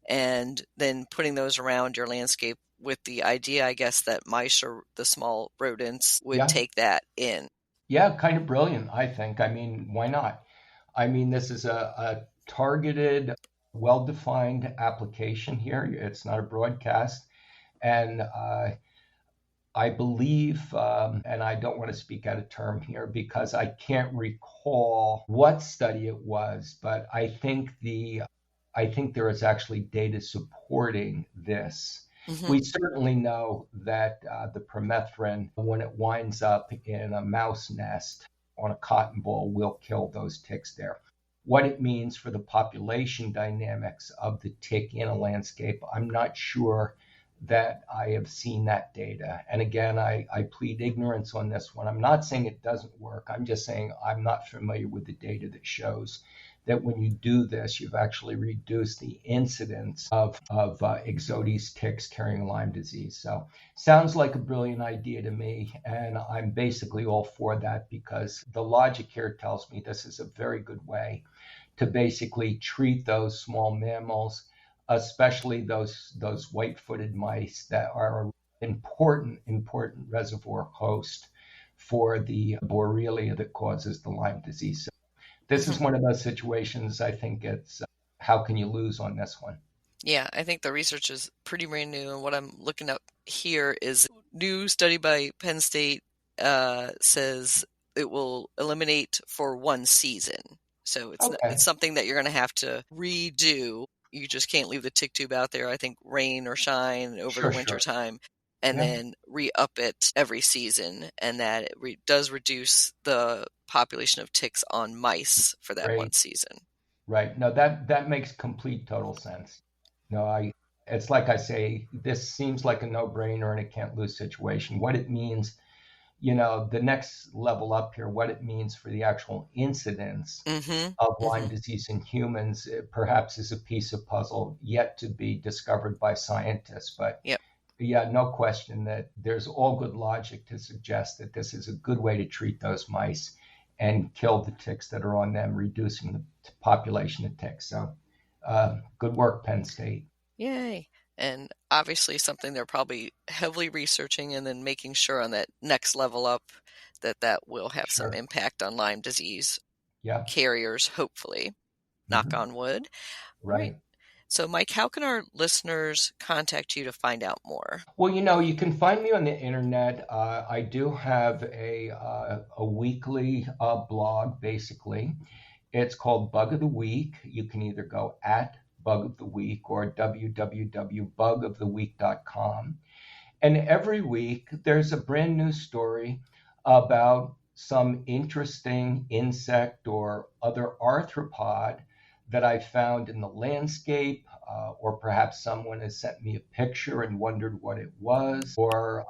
S3: and then putting those around your landscape with the idea, I guess, that mice or the small rodents would take that in.
S2: Yeah, kind of brilliant, I think. I mean, why not? I mean, this is a targeted, well-defined application here. It's not a broadcast. And I believe, and I don't want to speak out of term here because I can't recall what study it was, but I think there is actually data supporting this.
S3: Mm-hmm.
S2: We certainly know that the permethrin, when it winds up in a mouse nest on a cotton ball, will kill those ticks there. What it means for the population dynamics of the tick in a landscape, I'm not sure that I have seen that data. And again, I plead ignorance on this one. I'm not saying it doesn't work. I'm just saying I'm not familiar with the data that shows that when you do this, you've actually reduced the incidence of Ixodes ticks carrying Lyme disease. So sounds like a brilliant idea to me. And I'm basically all for that because the logic here tells me this is a very good way to basically treat those small mammals, especially those white-footed mice that are an important reservoir host for the Borrelia that causes the Lyme disease. So this is one of those situations I think it's how can you lose on this one?
S3: Yeah, I think the research is pretty brand new. And what I'm looking up here is a new study by Penn State says it will eliminate for one season. So it's something that you're going to have to redo. You just can't leave the tick tube out there, I think, rain or shine over the winter time, and then re-up it every season. And that it does reduce the population of ticks on mice for that one season.
S2: Right. No, that makes complete total sense. No, it's like I say, this seems like a no-brainer and a can't-lose situation. What it means, the next level up here, what it means for the actual incidence of Lyme disease in humans, perhaps is a piece of puzzle yet to be discovered by scientists. But yeah, no question that there's all good logic to suggest that this is a good way to treat those mice and kill the ticks that are on them, reducing the population of ticks. So good work, Penn State.
S3: Yay. And obviously something they're probably heavily researching and then making sure on that next level up that will have some impact on Lyme disease carriers, hopefully. Knock on wood.
S2: Right.
S3: So, Mike, how can our listeners contact you to find out more?
S2: Well, you can find me on the internet. I do have a weekly blog, basically. It's called Bug of the Week. You can either go at Bug of the Week or www.bugoftheweek.com. And every week there's a brand new story about some interesting insect or other arthropod that I found in the landscape, or perhaps someone has sent me a picture and wondered what it was, or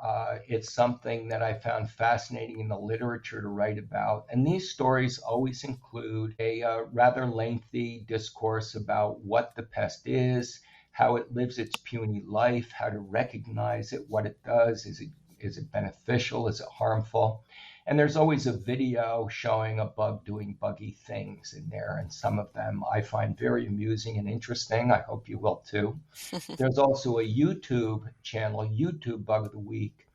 S2: it's something that I found fascinating in the literature to write about. And these stories always include a rather lengthy discourse about what the pest is, how it lives its puny life, how to recognize it, what it does, is it beneficial, is it harmful? And there's always a video showing a bug doing buggy things in there. And some of them I find very amusing and interesting. I hope you will too. There's also a YouTube channel, YouTube Bug of the Week,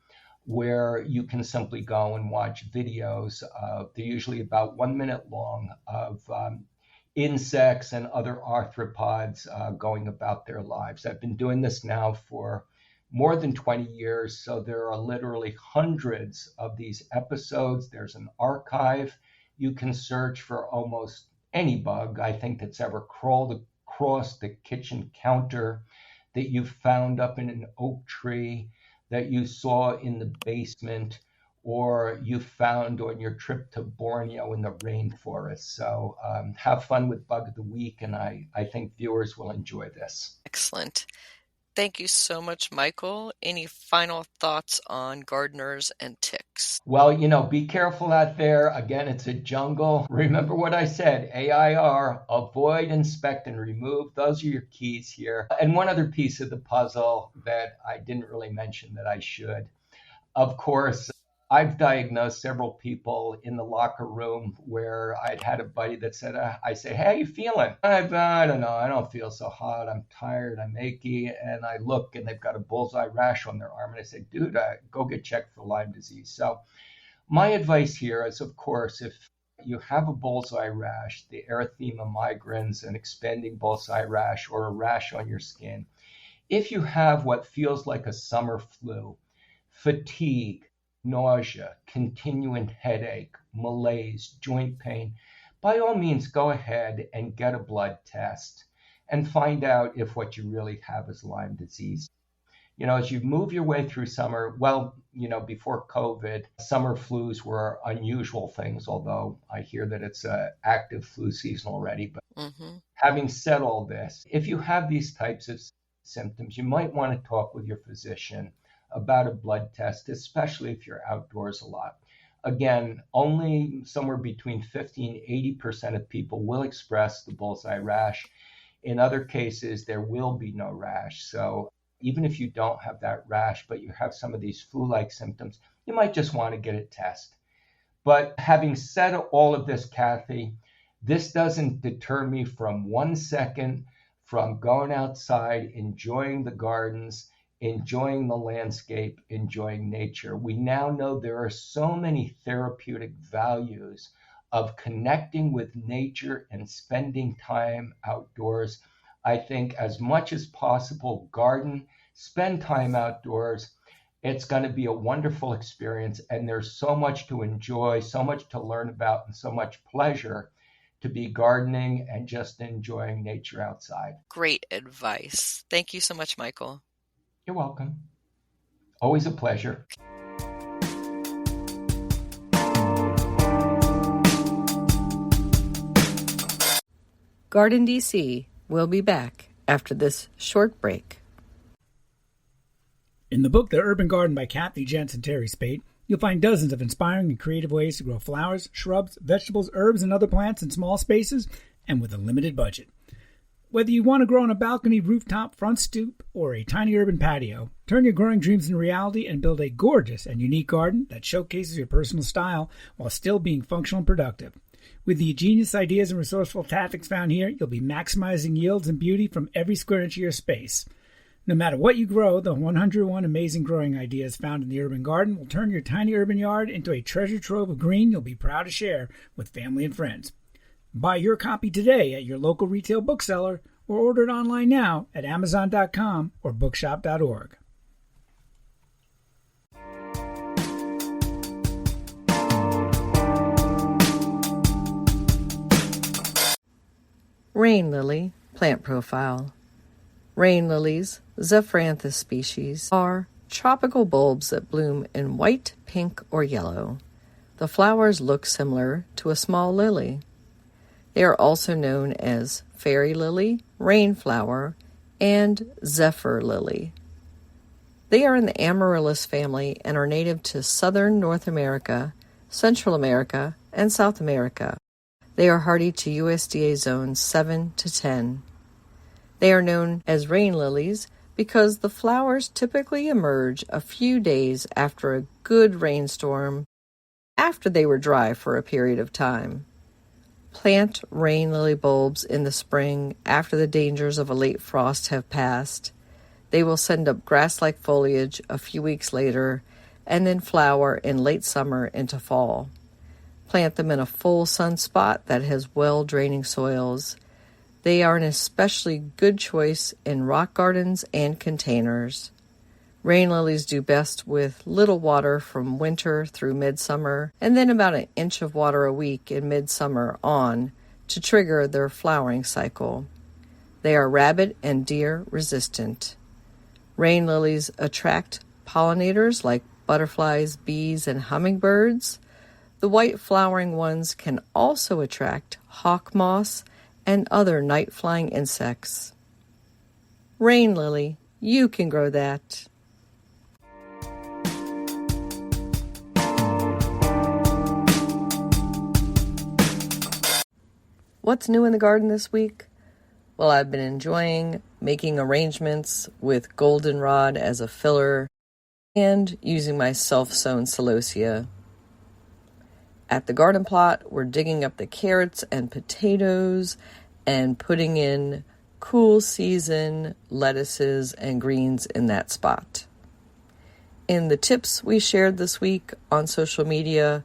S2: where you can simply go and watch videos. They're usually about 1 minute long of insects and other arthropods going about their lives. I've been doing this now for more than 20 years. So there are literally hundreds of these episodes. There's an archive. You can search for almost any bug, I think, that's ever crawled across the kitchen counter, that you found up in an oak tree, that you saw in the basement, or you found on your trip to Borneo in the rainforest. So have fun with Bug of the Week, and I think viewers will enjoy this.
S3: Excellent. Thank you so much, Michael. Any final thoughts on gardeners and ticks?
S2: Well, be careful out there. Again, it's a jungle. Remember what I said, AIR, avoid, inspect, and remove. Those are your keys here. And one other piece of the puzzle that I didn't really mention that I should. Of course, I've diagnosed several people in the locker room where I'd had a buddy that said, I say, hey, how you feeling? I don't know. I don't feel so hot. I'm tired. I'm achy. And I look and they've got a bullseye rash on their arm. And I say, dude, go get checked for Lyme disease. So my advice here is, of course, if you have a bullseye rash, the erythema migrans, an expanding bullseye rash, or a rash on your skin, if you have what feels like a summer flu, fatigue, nausea, continuing headache, malaise, joint pain, by all means, go ahead and get a blood test and find out if what you really have is Lyme disease. As you move your way through summer, before COVID, summer flus were unusual things, although I hear that it's an active flu season already. But having said all this, if you have these types of symptoms, you might want to talk with your physician about a blood test, especially if you're outdoors a lot. Again, only somewhere between 50 and 80% of people will express the bullseye rash. In other cases, there will be no rash. So even if you don't have that rash, but you have some of these flu-like symptoms, you might just want to get it tested. But having said all of this, Kathy, this doesn't deter me from 1 second from going outside, enjoying the gardens, enjoying the landscape, enjoying nature. We now know there are so many therapeutic values of connecting with nature and spending time outdoors. I think as much as possible, garden, spend time outdoors. It's going to be a wonderful experience, and there's so much to enjoy, so much to learn about, and so much pleasure to be gardening and just enjoying nature outside.
S3: Great advice. Thank you so much, Michael.
S2: You're welcome. Always a pleasure.
S1: GardenDC will be back after this short break.
S4: In the book The Urban Garden by Kathy Jentz and Terry Spate, you'll find dozens of inspiring and creative ways to grow flowers, shrubs, vegetables, herbs, and other plants in small spaces and with a limited budget. Whether you want to grow on a balcony, rooftop, front stoop, or a tiny urban patio, turn your growing dreams into reality and build a gorgeous and unique garden that showcases your personal style while still being functional and productive. With the ingenious ideas and resourceful tactics found here, you'll be maximizing yields and beauty from every square inch of your space. No matter what you grow, the 101 amazing growing ideas found in the urban garden will turn your tiny urban yard into a treasure trove of green you'll be proud to share with family and friends. Buy your copy today at your local retail bookseller or order it online now at Amazon.com or bookshop.org.
S1: Rain lily plant profile. Rain lilies, Zephyranthus species, are tropical bulbs that bloom in white, pink, or yellow. The flowers look similar to a small lily. They are also known as fairy lily, rainflower, and zephyr lily. They are in the Amaryllis family and are native to southern North America, Central America, and South America. They are hardy to USDA zones 7 to 10. They are known as rain lilies because the flowers typically emerge a few days after a good rainstorm, after they were dry for a period of time. Plant rain lily bulbs in the spring after the dangers of a late frost have passed. They will send up grass-like foliage a few weeks later and then flower in late summer into fall. Plant them in a full sun spot that has well-draining soils. They are an especially good choice in rock gardens and containers. Rain lilies do best with little water from winter through midsummer, and then about an inch of water a week in midsummer on to trigger their flowering cycle. They are rabbit and deer resistant. Rain lilies attract pollinators like butterflies, bees, and hummingbirds. The white flowering ones can also attract hawk moths and other night-flying insects. Rain lily, you can grow that. What's new in the garden this week? Well, I've been enjoying making arrangements with goldenrod as a filler and using my self-sown celosia. At the garden plot, we're digging up the carrots and potatoes and putting in cool season lettuces and greens in that spot. In the tips we shared this week on social media,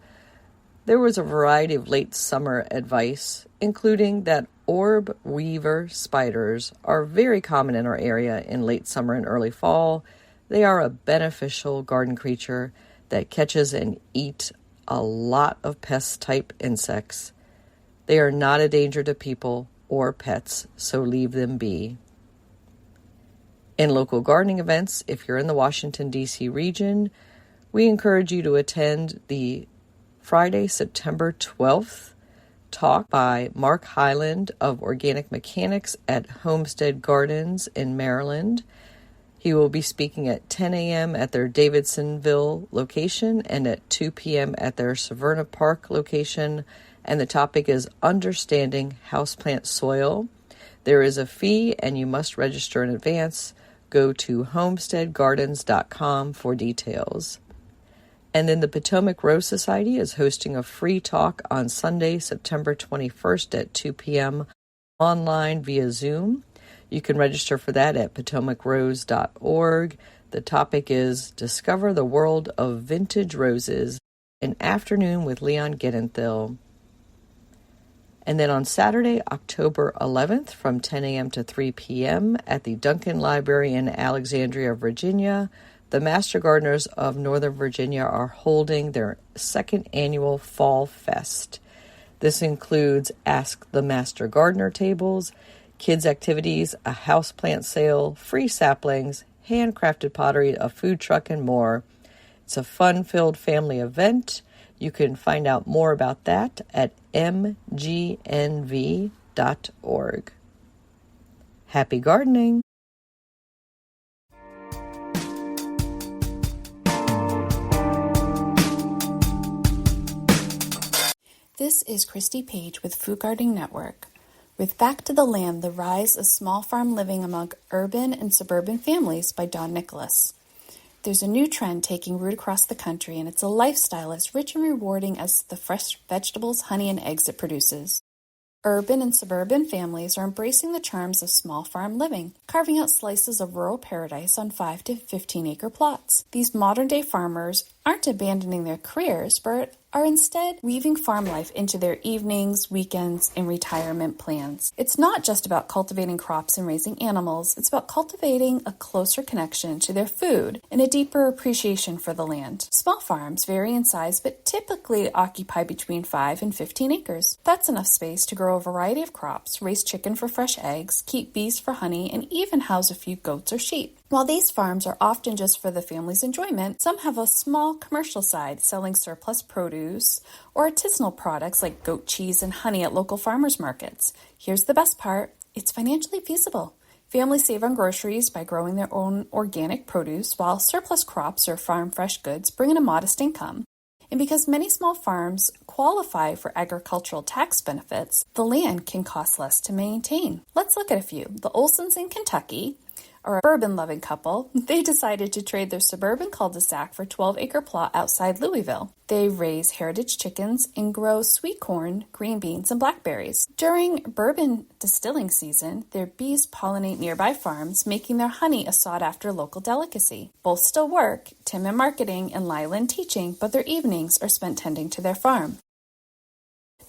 S1: there was a variety of late summer advice, including that orb weaver spiders are very common in our area in late summer and early fall. They are a beneficial garden creature that catches and eats a lot of pest-type insects. They are not a danger to people or pets, so leave them be. In local gardening events, if you're in the Washington, D.C. region, we encourage you to attend the Friday, September 12th talk by Mark Hyland of Organic Mechanics at Homestead Gardens in Maryland. He will be speaking at 10 a.m. at their Davidsonville location and at 2 p.m. at their Severna Park location, and the topic is Understanding Houseplant Soil. There is a fee and you must register in advance. Go to homesteadgardens.com for details. And then the Potomac Rose Society is hosting a free talk on Sunday, September 21st at 2 p.m. online via Zoom. You can register for that at potomacrose.org. The topic is Discover the World of Vintage Roses, an afternoon with Leon Gidenthil. And then on Saturday, October 11th from 10 a.m. to 3 p.m. at the Duncan Library in Alexandria, Virginia, the Master Gardeners of Northern Virginia are holding their second annual Fall Fest. This includes Ask the Master Gardener tables, kids' activities, a houseplant sale, free saplings, handcrafted pottery, a food truck, and more. It's a fun-filled family event. You can find out more about that at mgnv.org. Happy gardening!
S5: This is Christy Page with Food Gardening Network. With Back to the Land, The Rise of Small Farm Living Among Urban and Suburban Families by Don Nicholas. There's a new trend taking root across the country, and it's a lifestyle as rich and rewarding as the fresh vegetables, honey, and eggs it produces. Urban and suburban families are embracing the charms of small farm living, carving out slices of rural paradise on 5 to 15-acre plots. These modern-day farmers aren't abandoning their careers, but are instead weaving farm life into their evenings, weekends, and retirement plans. It's not just about cultivating crops and raising animals, it's about cultivating a closer connection to their food and a deeper appreciation for the land. Small farms vary in size, but typically occupy between 5 and 15 acres. That's enough space to grow a variety of crops, raise chicken for fresh eggs, keep bees for honey, and even house a few goats or sheep. While these farms are often just for the family's enjoyment, some have a small commercial side, selling surplus produce or artisanal products like goat cheese and honey at local farmers markets. Here's the best part, it's financially feasible. Families save on groceries by growing their own organic produce, while surplus crops or farm fresh goods bring in a modest income. And because many small farms qualify for agricultural tax benefits, the land can cost less to maintain. Let's look at a few. The Olsons in Kentucky are a bourbon-loving couple. They decided to trade their suburban cul-de-sac for a 12-acre plot outside Louisville. They raise heritage chickens and grow sweet corn, green beans, and blackberries. During bourbon distilling season, their bees pollinate nearby farms, making their honey a sought-after local delicacy. Both still work, Tim in marketing and Lila in teaching, but their evenings are spent tending to their farm.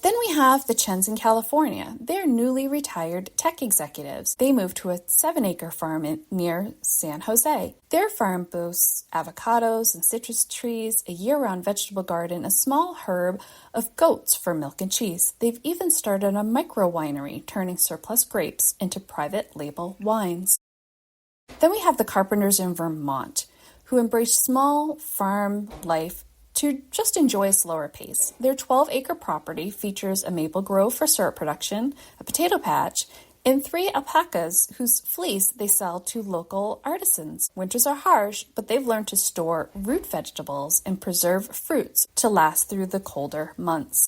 S5: Then we have the Chens in California. They're newly retired tech executives. They moved to a 7-acre farm near San Jose. Their farm boasts avocados and citrus trees, a year-round vegetable garden, a small herd of goats for milk and cheese. They've even started a micro winery, turning surplus grapes into private label wines. Then we have the Carpenters in Vermont, who embrace small farm life to just enjoy a slower pace. Their 12-acre property features a maple grove for syrup production, a potato patch, and 3 alpacas whose fleece they sell to local artisans. Winters are harsh, but they've learned to store root vegetables and preserve fruits to last through the colder months.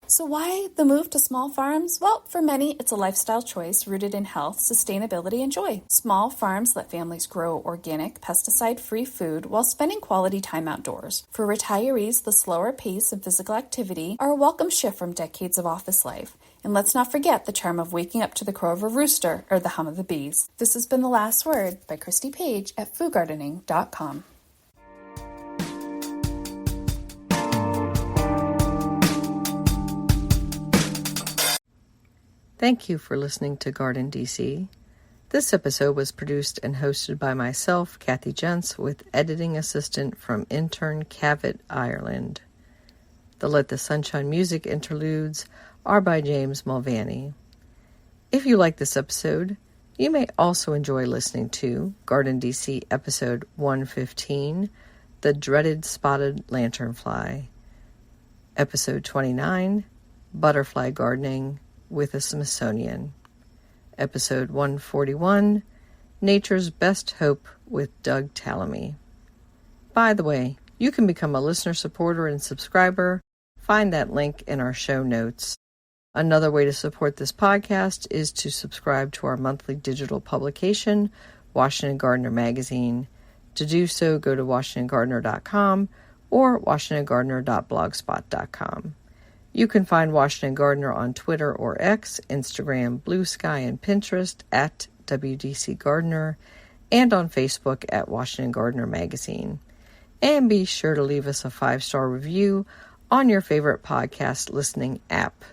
S5: So why the move to small farms? Well, for many, it's a lifestyle choice rooted in health, sustainability, and joy. Small farms let families grow organic, pesticide-free food while spending quality time outdoors. For retirees, the slower pace and physical activity are a welcome shift from decades of office life. And let's not forget the charm of waking up to the crow of a rooster or the hum of the bees. This has been The Last Word by Christy Page at foodgardening.com.
S1: Thank you for listening to GardenDC. This episode was produced and hosted by myself, Kathy Jentz, with editing assistant from intern Cavit, Ireland. The Let the Sunshine music interludes are by James Mulvaney. If you like this episode, you may also enjoy listening to GardenDC episode 115, The Dreaded Spotted Lanternfly, episode 29, Butterfly Gardening with a Smithsonian, episode 141, Nature's Best Hope with Doug Tallamy. By the way, you can become a listener supporter and subscriber. Find that link in our show notes. Another way to support this podcast is to subscribe to our monthly digital publication, Washington Gardener Magazine. To do so, go to WashingtonGardener.com or WashingtonGardener.blogspot.com. You can find Washington Gardener on Twitter or X, Instagram, Blue Sky, and Pinterest at WDC Gardener, and on Facebook at Washington Gardener Magazine. And be sure to leave us a 5-star review on your favorite podcast listening app.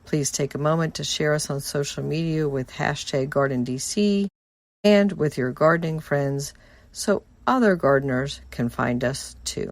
S1: Please take a moment to share us on social media with hashtag GardenDC and with your gardening friends so other gardeners can find us too.